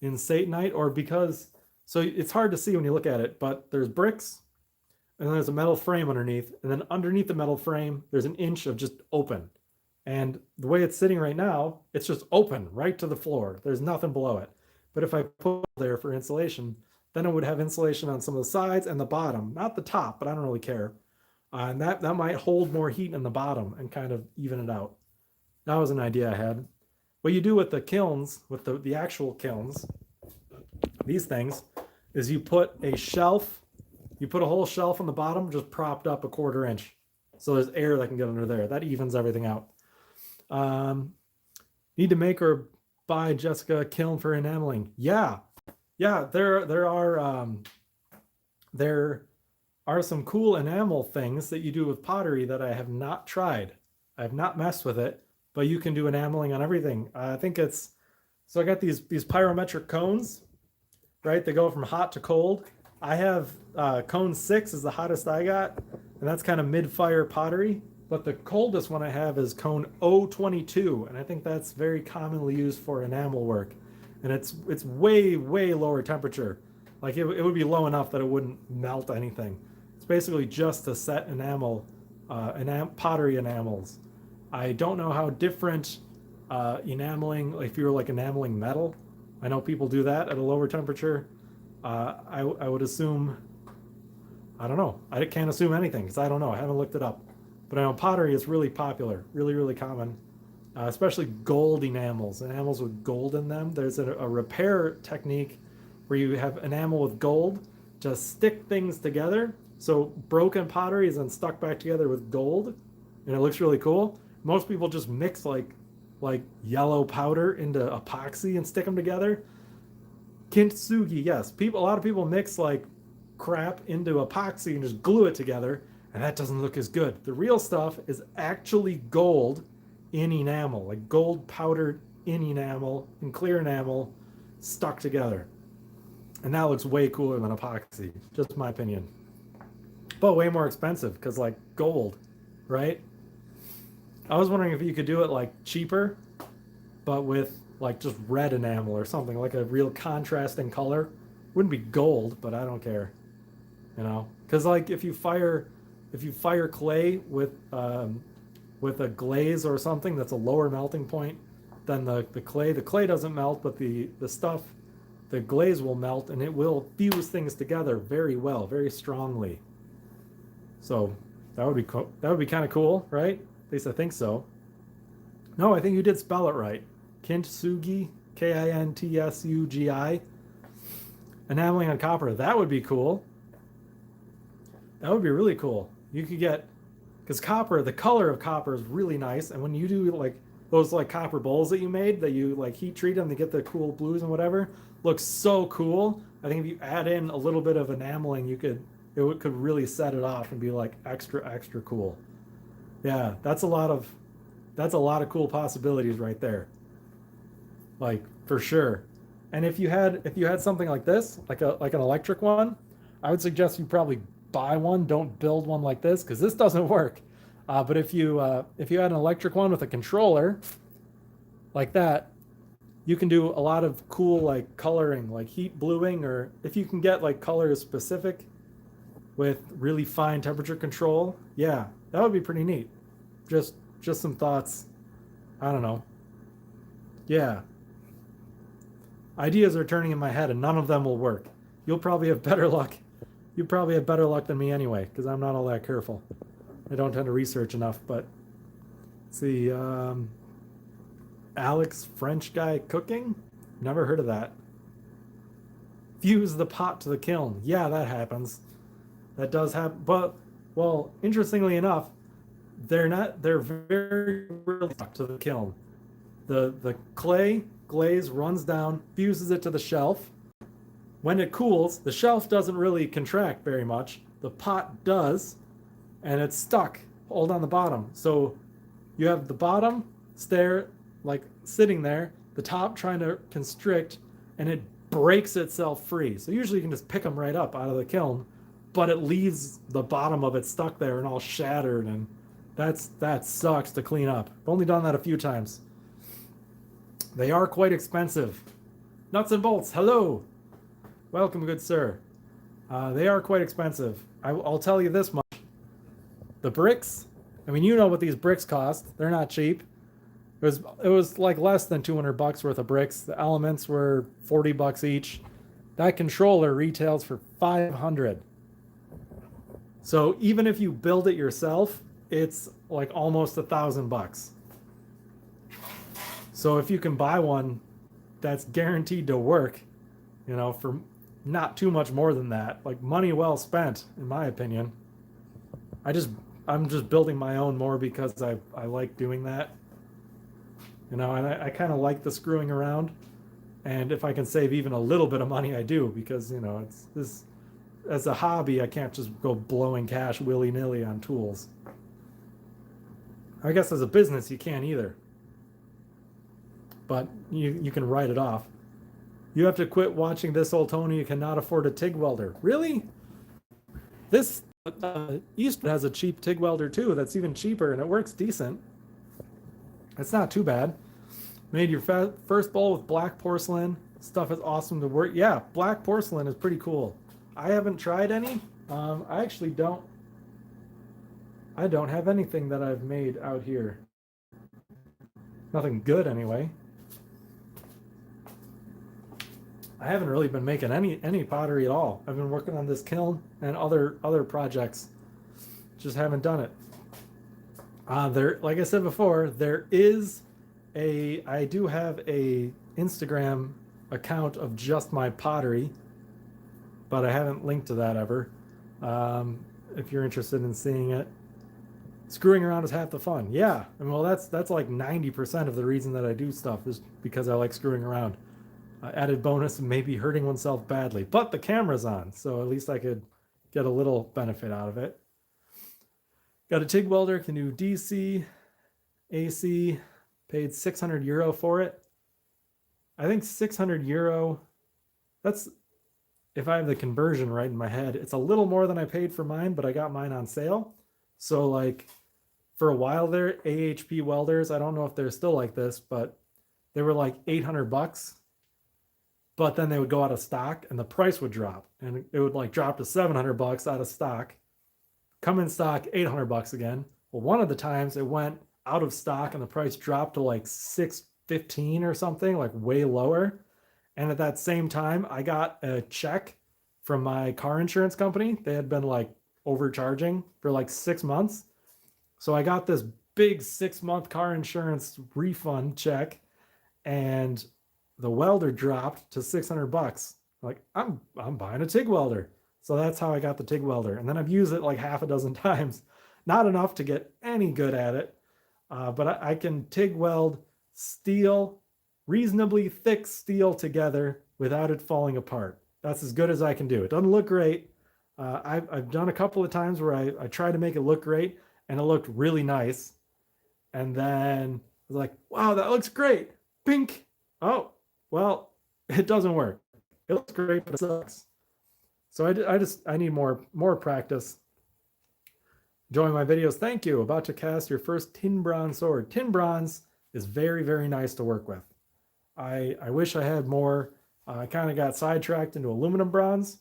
Satanite, or because so it's hard to see when you look at it, but there's bricks and then there's a metal frame underneath, and then underneath the metal frame there's an inch of just open. And the way it's sitting right now, it's just open right to the floor. There's nothing below it. But if I put it there for insulation, then it would have insulation on some of the sides and the bottom, not the top, but I don't really care. And that might hold more heat in the bottom and kind of even it out. That was an idea I had. What you do with the kilns, with the actual kilns, these things, is you put a shelf, you put a whole shelf on the bottom, just propped up a 1/4 inch. So there's air that can get under there. That evens everything out. Need to make or buy Jessica a kiln for enameling. Yeah. There are some cool enamel things that you do with pottery that I have not tried. I have not messed with it, but you can do enameling on everything. I think it's so I got these pyrometric cones, right? They go from hot to cold. I have cone 6 is the hottest I got, and that's kind of mid-fire pottery. But the coldest one I have is cone 022, and I think that's very commonly used for enamel work. And it's way lower temperature. Like it would be low enough that it wouldn't melt anything. It's basically just to set enamel, pottery enamels. I don't know how different enameling, if you're like enameling metal. I know people do that at a lower temperature. I would assume, I don't know. I can't assume anything because I don't know. I haven't looked it up. But I know pottery is really popular, really common, especially gold enamels with gold in them. There's a repair technique where you have enamel with gold to stick things together. So broken pottery is then stuck back together with gold, and it looks really cool. Most people just mix like yellow powder into epoxy and stick them together. Kintsugi, yes. A lot of people mix like crap into epoxy and just glue it together, and that doesn't look as good. The real stuff is actually gold in enamel, like gold powdered in enamel, in clear enamel, stuck together. And that looks way cooler than epoxy, just my opinion. But way more expensive because like gold, right? I was wondering if you could do it like cheaper, but with like just red enamel or something, like a real contrasting color. Wouldn't be gold, but I don't care, you know? Because like if you fire clay with a glaze or something that's a lower melting point than the clay doesn't melt, but the stuff, the glaze will melt and it will fuse things together very well, very strongly. So that would be kind of cool, right? At least I think so. No, I think you did spell it right. Kintsugi, Kintsugi. Enameling on copper. That would be cool. That would be really cool. You could get, because copper, the color of copper is really nice, and when you do like those like copper bowls that you made that you like heat treat them to get the cool blues and whatever, looks so cool. I think if you add in a little bit of enameling, it could really set it off and be like extra cool. Yeah, that's a lot of cool possibilities right there. Like for sure. And if you had something like this, like an electric one, I would suggest you probably buy one. Don't build one like this because this doesn't work. But if you had an electric one with a controller like that, you can do a lot of cool like coloring, like heat bluing, or if you can get like colors specific with really fine temperature control, yeah, that would be pretty neat. Just some thoughts. I don't know. Yeah. Ideas are turning in my head and none of them will work. You'll probably have better luck. You probably have better luck than me anyway, because I'm not all that careful. I don't tend to research enough, but let's see. Alex, French guy cooking? Never heard of that. Fuse the pot to the kiln. Yeah, that happens. That does happen. But, well, interestingly enough, they're very really stuck to the kiln. The clay glaze runs down, fuses it to the shelf. When it cools, the shelf doesn't really contract very much. The pot does, and it's stuck. Hold on the bottom. So you have the bottom stair like sitting there, the top trying to constrict, and it breaks itself free. So usually you can just pick them right up out of the kiln, but it leaves the bottom of it stuck there and all shattered, and that sucks to clean up. I've only done that a few times. They are quite expensive. Nuts and bolts, hello. Welcome, good sir. They are quite expensive. I'll tell you this much. The bricks, I mean, you know what these bricks cost. They're not cheap. It was like less than 200 bucks worth of bricks. The elements were 40 bucks each. That controller retails for 500. So even if you build it yourself, it's like almost $1,000. So if you can buy one that's guaranteed to work, you know, for not too much more than that, like money well spent, in my opinion. I'm just building my own more because I like doing that. You know, and I kind of like the screwing around. And if I can save even a little bit of money, I do, because, you know, it's this, as a hobby, I can't just go blowing cash willy-nilly on tools. I guess as a business, you can't either. But you can write it off. You have to quit watching This Old Tony. You cannot afford a TIG welder. Really? This Eastwood has a cheap TIG welder too. That's even cheaper, and it works decent. It's not too bad. Made your first bowl with black porcelain. Stuff is awesome to work. Yeah, black porcelain is pretty cool. I haven't tried any. I actually don't. I don't have anything that I've made out here. Nothing good anyway. I haven't really been making any pottery at all. I've been working on this kiln and other projects. Just haven't done it. There, like I said before, I do have a Instagram account of just my pottery, but I haven't linked to that ever. If you're interested in seeing it, screwing around is half the fun. Yeah, I mean, well, that's like 90% of the reason that I do stuff is because I like screwing around. Added bonus, maybe hurting oneself badly, but the camera's on, so at least I could get a little benefit out of it. Got a TIG welder, can do DC, AC, paid 600 euro for it. I think 600 euro, that's, if I have the conversion right in my head, it's a little more than I paid for mine, but I got mine on sale. So like for a while there, AHP welders, I don't know if they're still like this, but they were like 800 bucks. But then they would go out of stock and the price would drop, and it would like drop to 700 bucks out of stock, come in stock 800 bucks again. Well, one of the times it went out of stock and the price dropped to like 615 or something, like way lower. And at that same time, I got a check from my car insurance company. They had been like overcharging for like 6 months. So I got this big 6-month car insurance refund check, and the welder dropped to 600 bucks. Like, I'm buying a TIG welder. So that's how I got the TIG welder. And then I've used it like half a dozen times. Not enough to get any good at it. But I can TIG weld steel, reasonably thick steel together without it falling apart. That's as good as I can do. It doesn't look great. I've done a couple of times where I tried to make it look great and it looked really nice. And then I was like, wow, that looks great. Pink. Oh, well, it doesn't work. It looks great, but it sucks. So I need more practice. Enjoying my videos. Thank you. About to cast your first tin bronze sword. Tin bronze is very, very nice to work with. I wish I had more. I kind of got sidetracked into aluminum bronze.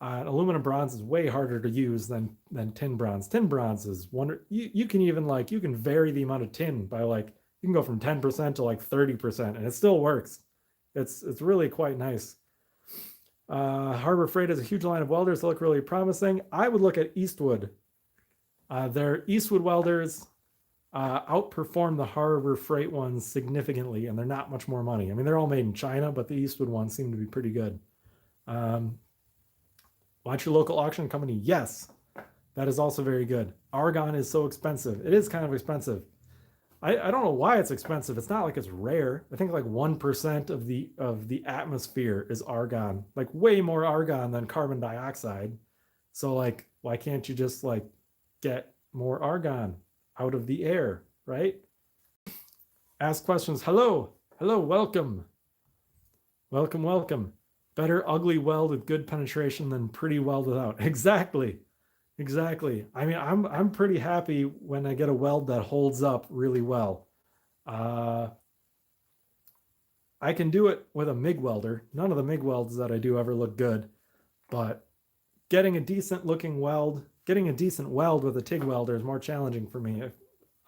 Aluminum bronze is way harder to use than tin bronze. Tin bronze is you can even you can vary the amount of tin by you can go from 10% to 30%, and it still works. It's really quite nice. Harbor Freight has a huge line of welders that look really promising. I would look at Eastwood. Their Eastwood welders outperform the Harbor Freight ones significantly, and they're not much more money. I mean, they're all made in China, but the Eastwood ones seem to be pretty good. Watch your local auction company. Yes, that is also very good. Argon is so expensive. It is kind of expensive. I don't know why it's expensive. It's not like it's rare. I think 1% of the atmosphere is argon, way more argon than carbon dioxide. So why can't you just get more argon out of the air, right? Ask questions. Hello, welcome. Welcome, welcome. Better ugly weld with good penetration than pretty weld without. Exactly. Exactly. I mean, I'm pretty happy when I get a weld that holds up really well. Uh, I can do it with a MIG welder. None of the MIG welds that I do ever look good, but getting a decent looking weld, getting a decent weld with a TIG welder is more challenging for me.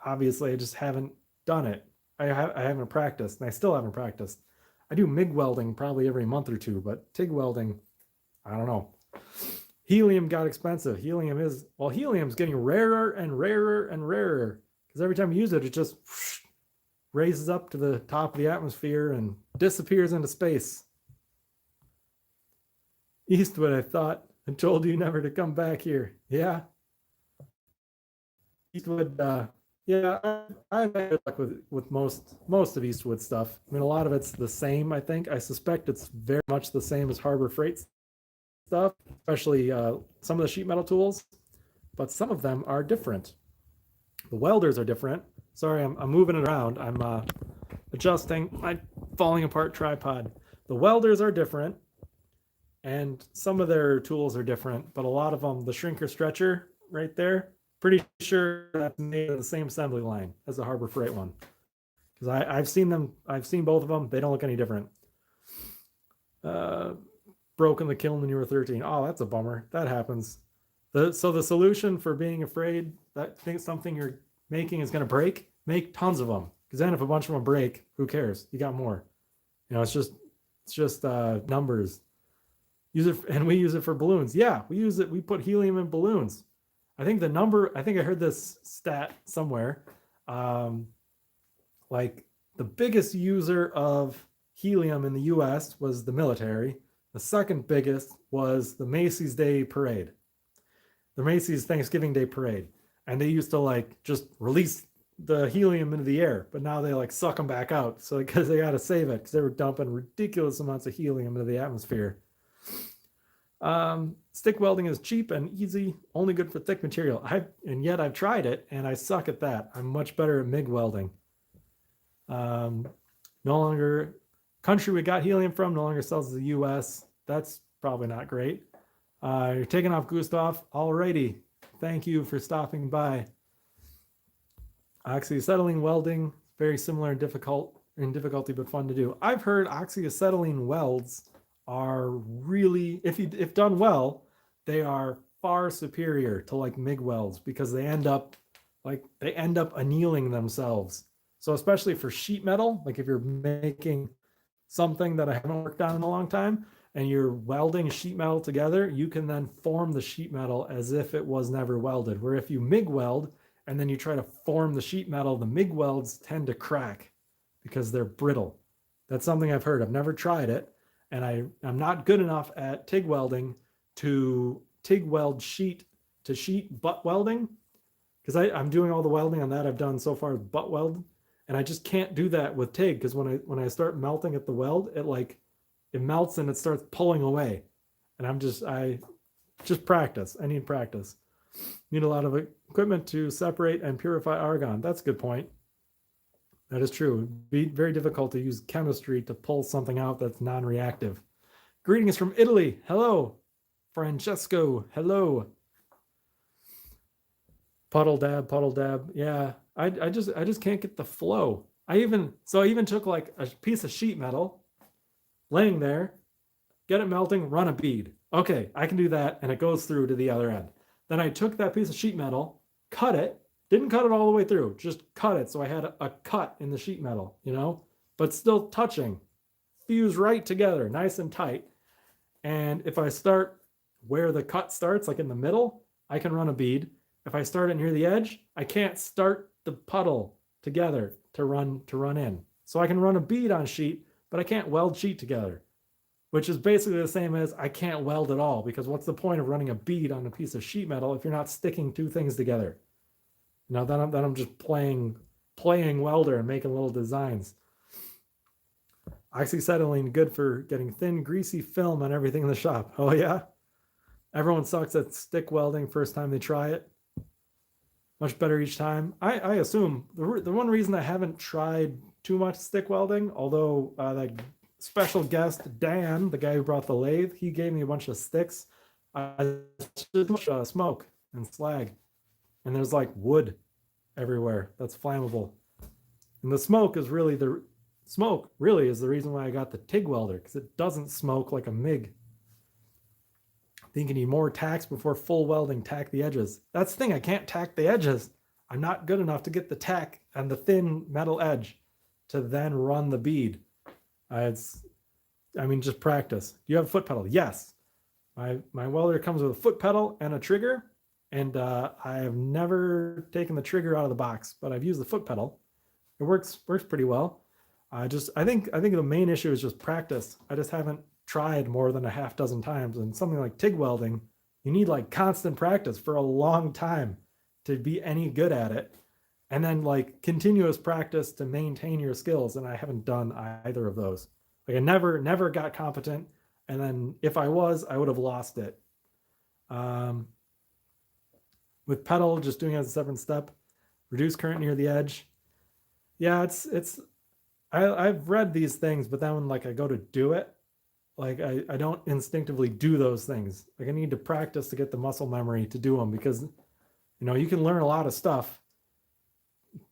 Obviously, I just haven't done it. I haven't practiced, and I still haven't practiced. I do MIG welding probably every month or two, but TIG welding, I don't know. Helium got expensive. Helium's getting rarer and rarer and rarer because every time you use it, it just raises up to the top of the atmosphere and disappears into space. Eastwood, I thought, and told you never to come back here. Yeah. Eastwood, yeah, I've had good luck with most of Eastwood stuff. I mean, a lot of it's the same, I think. I suspect it's very much the same as Harbor Freight stuff, especially some of the sheet metal tools, but some of them are different. The welders are different. Sorry, I'm moving it around. I'm adjusting my falling apart tripod. The welders are different, and some of their tools are different, but a lot of them, the shrinker stretcher right there, pretty sure that's made of the same assembly line as the Harbor Freight one. Because I've seen both of them. They don't look any different. Broken the kiln when you were 13. Oh, that's a bummer. That happens. So the solution for being afraid that something you're making is going to break, make tons of them. Because then if a bunch of them break, who cares? You got more. It's just numbers. Use it, and we use it for balloons. Yeah, we use it. We put helium in balloons. I think I heard this stat somewhere. Like the biggest user of helium in the US was the military. The second biggest was the Macy's Day Parade, the Macy's Thanksgiving Day Parade. And they used to just release the helium into the air, but now they suck them back out. So because they got to save it because they were dumping ridiculous amounts of helium into the atmosphere. Stick welding is cheap and easy, only good for thick material. And yet I've tried it and I suck at that. I'm much better at MIG welding. No longer country we got helium from no longer sells to the US. That's probably not great. You're taking off, Gustav. Alrighty. Thank you for stopping by. Oxyacetylene welding, very similar in difficulty, but fun to do. I've heard oxyacetylene welds are really, if done well, they are far superior to MIG welds because they end up annealing themselves. So especially for sheet metal, if you're making something that I haven't worked on in a long time and you're welding sheet metal together, you can then form the sheet metal as if it was never welded. Where if you MIG weld and then you try to form the sheet metal, the MIG welds tend to crack because they're brittle. That's something I've heard. I've never tried it. And I'm not good enough at TIG welding to TIG weld sheet to sheet butt welding because I'm doing all the welding on that I've done so far with butt weld. And I just can't do that with TIG because when I start melting at the weld, it melts and it starts pulling away. And I just practice. I need practice. Need a lot of equipment to separate and purify argon. That's a good point. That is true. It'd be very difficult to use chemistry to pull something out that's non-reactive. Greetings from Italy. Hello. Francesco. Hello. Puddle dab. Yeah. I just can't get the flow. I even took a piece of sheet metal laying there, get it melting, run a bead. Okay, I can do that, and it goes through to the other end. Then I took that piece of sheet metal, cut it, didn't cut it all the way through, just cut it so I had a cut in the sheet metal, but still touching, fuse right together, nice and tight. And if I start where the cut starts, in the middle, I can run a bead. If I start it near the edge, I can't start the puddle together to run in. So I can run a bead on sheet, but I can't weld sheet together, which is basically the same as I can't weld at all, because what's the point of running a bead on a piece of sheet metal if you're not sticking two things together? Then I'm just playing welder and making little designs. Oxyacetylene, good for getting thin, greasy film on everything in the shop. Oh yeah? Everyone sucks at stick welding first time they try it. Much better each time. I assume the one reason I haven't tried too much stick welding, although special guest Dan, the guy who brought the lathe, he gave me a bunch of sticks. Just smoke and slag, and there's like wood everywhere that's flammable. And the smoke is really the reason why I got the TIG welder, because it doesn't smoke like a MIG. I think you need more tacks before full welding. Tack the edges. That's the thing. I can't tack the edges. I'm not good enough to get the tack and the thin metal edge to then run the bead. Just practice. Do you have a foot pedal? Yes. My welder comes with a foot pedal and a trigger, and I have never taken the trigger out of the box, but I've used the foot pedal. It works pretty well. I think the main issue is just practice. I just haven't tried more than a half dozen times, and something like TIG welding, you need like constant practice for a long time to be any good at it, and then like continuous practice to maintain your skills. And I haven't done either of those. Like I never got competent, and then if I would have lost it. With pedal, just doing it as a seventh step, reduce current near the edge. Yeah, I've read these things, but then when like I go to do it, like I don't instinctively do those things. Like I need to practice to get the muscle memory to do them, because you can learn a lot of stuff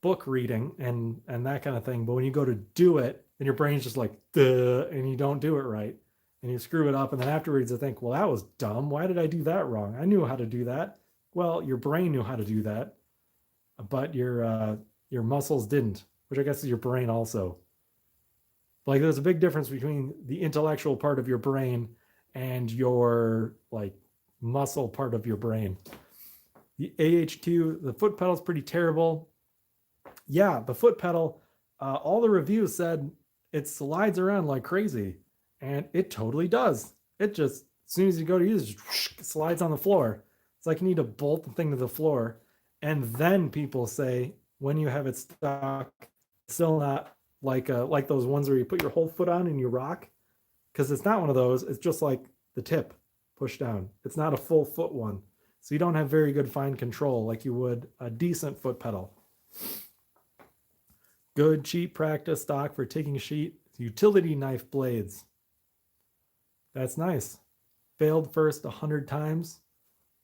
book reading and that kind of thing, but when you go to do it, and your brain's just like duh, and you don't do it right, and you screw it up, and then afterwards I think, well, that was dumb. Why did I do that wrong? I knew how to do that. Well, your brain knew how to do that, but your muscles didn't, which I guess is your brain also. Like there's a big difference between the intellectual part of your brain and your like muscle part of your brain. The AH2, the foot pedal is pretty terrible. Yeah, the foot pedal, all the reviews said it slides around like crazy, and it totally does. It just, as soon as you go to use it, just slides on the floor. It's like you need to bolt the thing to the floor. And then people say, when you have it stuck, it's still not like those ones where you put your whole foot on and you rock, because it's not one of those. It's just like the tip pushed down. It's not a full foot one. So you don't have very good fine control like you would a decent foot pedal. Good cheap practice stock for taking sheet utility knife blades. That's nice. Failed first 100 times.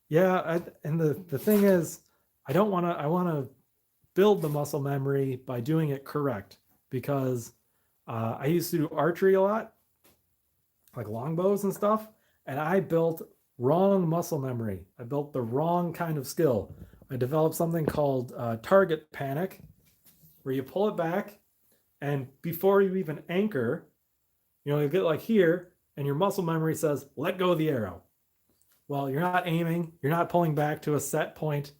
Yeah, and the thing is, I want to build the muscle memory by doing it correct, because I used to do archery a lot, like longbows and stuff, and I built wrong muscle memory. I built the wrong kind of skill. I developed something called target panic, where you pull it back, and before you even anchor, you get like here, and your muscle memory says, let go of the arrow. Well, you're not aiming, you're not pulling back to a set point,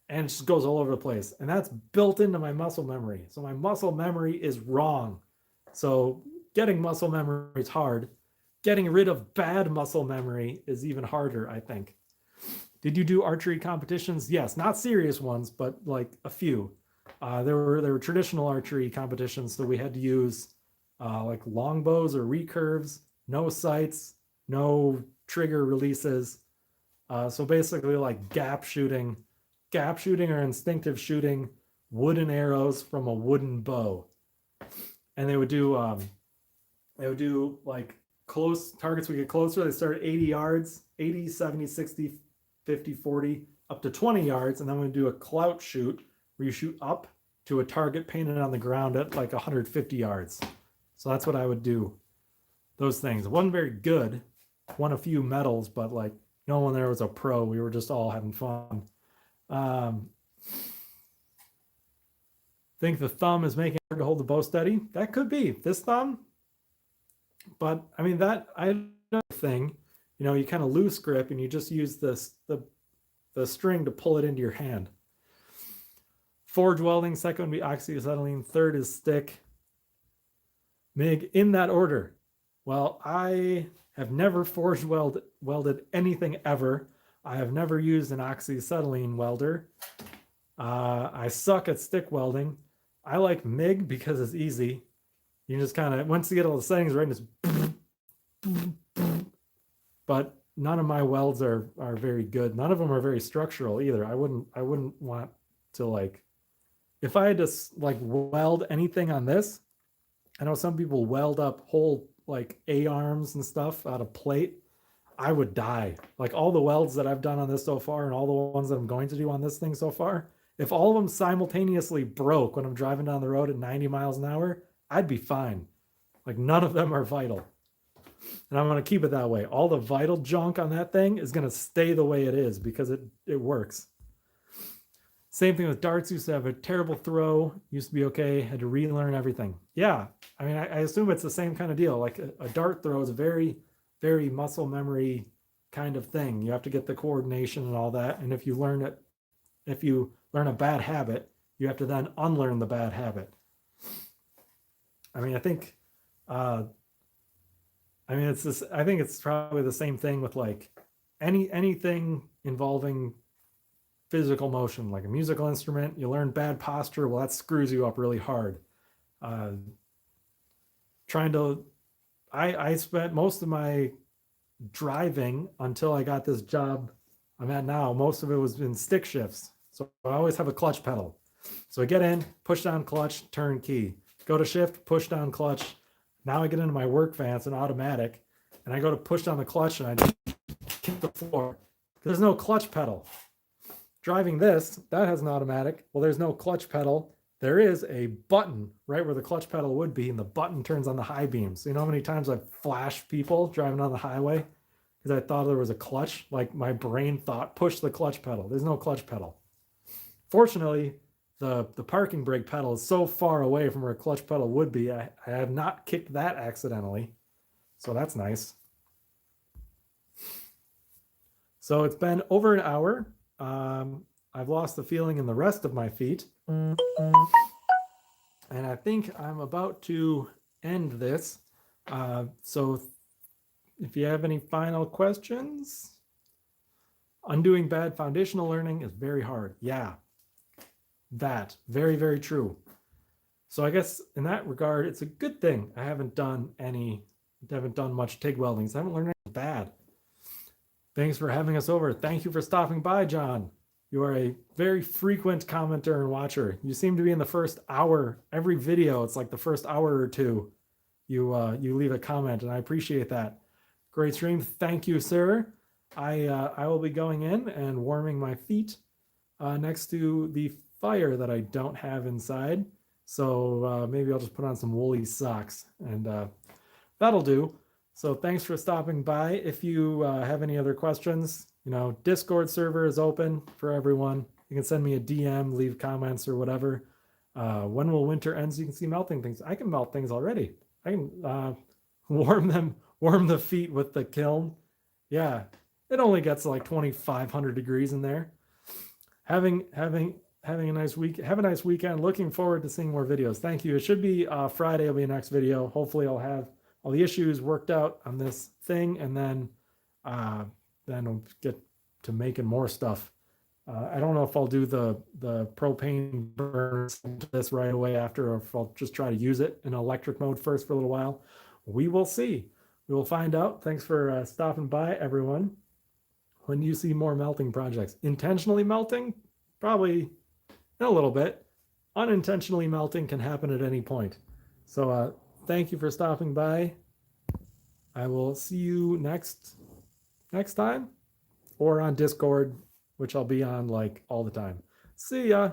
and it just goes all over the place. And that's built into my muscle memory. So my muscle memory is wrong. So getting muscle memory is hard. Getting rid of bad muscle memory is even harder, I think. Did you do archery competitions? Yes, not serious ones, but like a few. There were traditional archery competitions, so we had to use like longbows or recurves, no sights, no trigger releases. So basically like gap shooting or instinctive shooting wooden arrows from a wooden bow. And they would do like close targets. We get closer. They start at 80 yards, 80, 70, 60, 50, 40, up to 20 yards. And then we do a clout shoot where you shoot up to a target painted on the ground at like 150 yards. So that's what I would do. Those things. It wasn't very good. Won a few medals, but like no one there was a pro. We were just all having fun. Think the thumb is making it hard to hold the bow steady. That could be this thumb. But I mean, that thing, you kind of loose grip and you just use the string to pull it into your hand. Forge welding, second would be oxyacetylene, third is stick. MIG, in that order. Well, I have never forge welded anything ever. I have never used an oxyacetylene welder. I suck at stick welding. I like MIG because it's easy. You just kind of, once you get all the settings right, just but none of my welds are very good. None of them are very structural either. I wouldn't want to like, if I had to like weld anything on this, I know some people weld up whole like A-arms and stuff out of plate, I would die. Like all the welds that I've done on this so far and all the ones that I'm going to do on this thing so far, if all of them simultaneously broke when I'm driving down the road at 90 miles an hour, I'd be fine. Like none of them are vital. And I'm going to keep it that way. All the vital junk on that thing is going to stay the way it is because it works. Same thing with darts. Used to have a terrible throw. Used to be okay. Had to relearn everything. Yeah. I mean, I assume it's the same kind of deal. Like a dart throw is a very, very muscle memory kind of thing. You have to get the coordination and all that. And if you learn a bad habit, you have to then unlearn the bad habit. I mean, I think it's this. I think it's probably the same thing with like anything involving physical motion, like a musical instrument. You learn bad posture, well, that screws you up really hard. I spent most of my driving until I got this job I'm at now. Most of it was in stick shifts, so I always have a clutch pedal. So I get in, push down clutch, turn key. Go to shift, push down clutch. Now I get into my work van, it's an automatic, and I go to push down the clutch and I just kick the floor. There's no clutch pedal. Driving this, that has an automatic. Well, there's no clutch pedal. There is a button right where the clutch pedal would be, and the button turns on the high beams. So you know how many times I've flashed people driving on the highway because I thought there was a clutch? Like my brain thought, push the clutch pedal. There's no clutch pedal. Fortunately, the parking brake pedal is so far away from where a clutch pedal would be, I have not kicked that accidentally. So that's nice. So it's been over an hour. I've lost the feeling in the rest of my feet. And I think I'm about to end this. So if you have any final questions, undoing bad foundational learning is very hard. Yeah, that very, very true. So I guess in that regard, it's a good thing I haven't done much TIG welding. So I haven't learned anything bad. Thanks for having us over. Thank you for stopping by, John. You are a very frequent commenter and watcher. You seem to be in the first hour. Every video, it's like the first hour or two, you leave a comment, and I appreciate that. Great stream. Thank you, sir. I will be going in and warming my feet next to the fire that I don't have inside. So maybe I'll just put on some woolly socks, and that'll do. So thanks for stopping by. If you have any other questions, Discord server is open for everyone. You can send me a DM, leave comments or whatever. When will winter end so you can see melting things? I can melt things already. I can warm the feet with the kiln. Yeah, it only gets like 2,500 degrees in there. Having a nice week. Have a nice weekend. Looking forward to seeing more videos. Thank you. It should be Friday will be the next video. Hopefully I'll have all the issues worked out on this thing, and then we'll get to making more stuff. I don't know if I'll do the propane burner to this right away after, or if I'll just try to use it in electric mode first for a little while. We will see. We will find out. Thanks for stopping by, everyone. When do you see more melting projects? Intentionally melting? Probably in a little bit. Unintentionally melting can happen at any point. So thank you for stopping by. I will see you next time or on Discord, which I'll be on like all the time. See ya.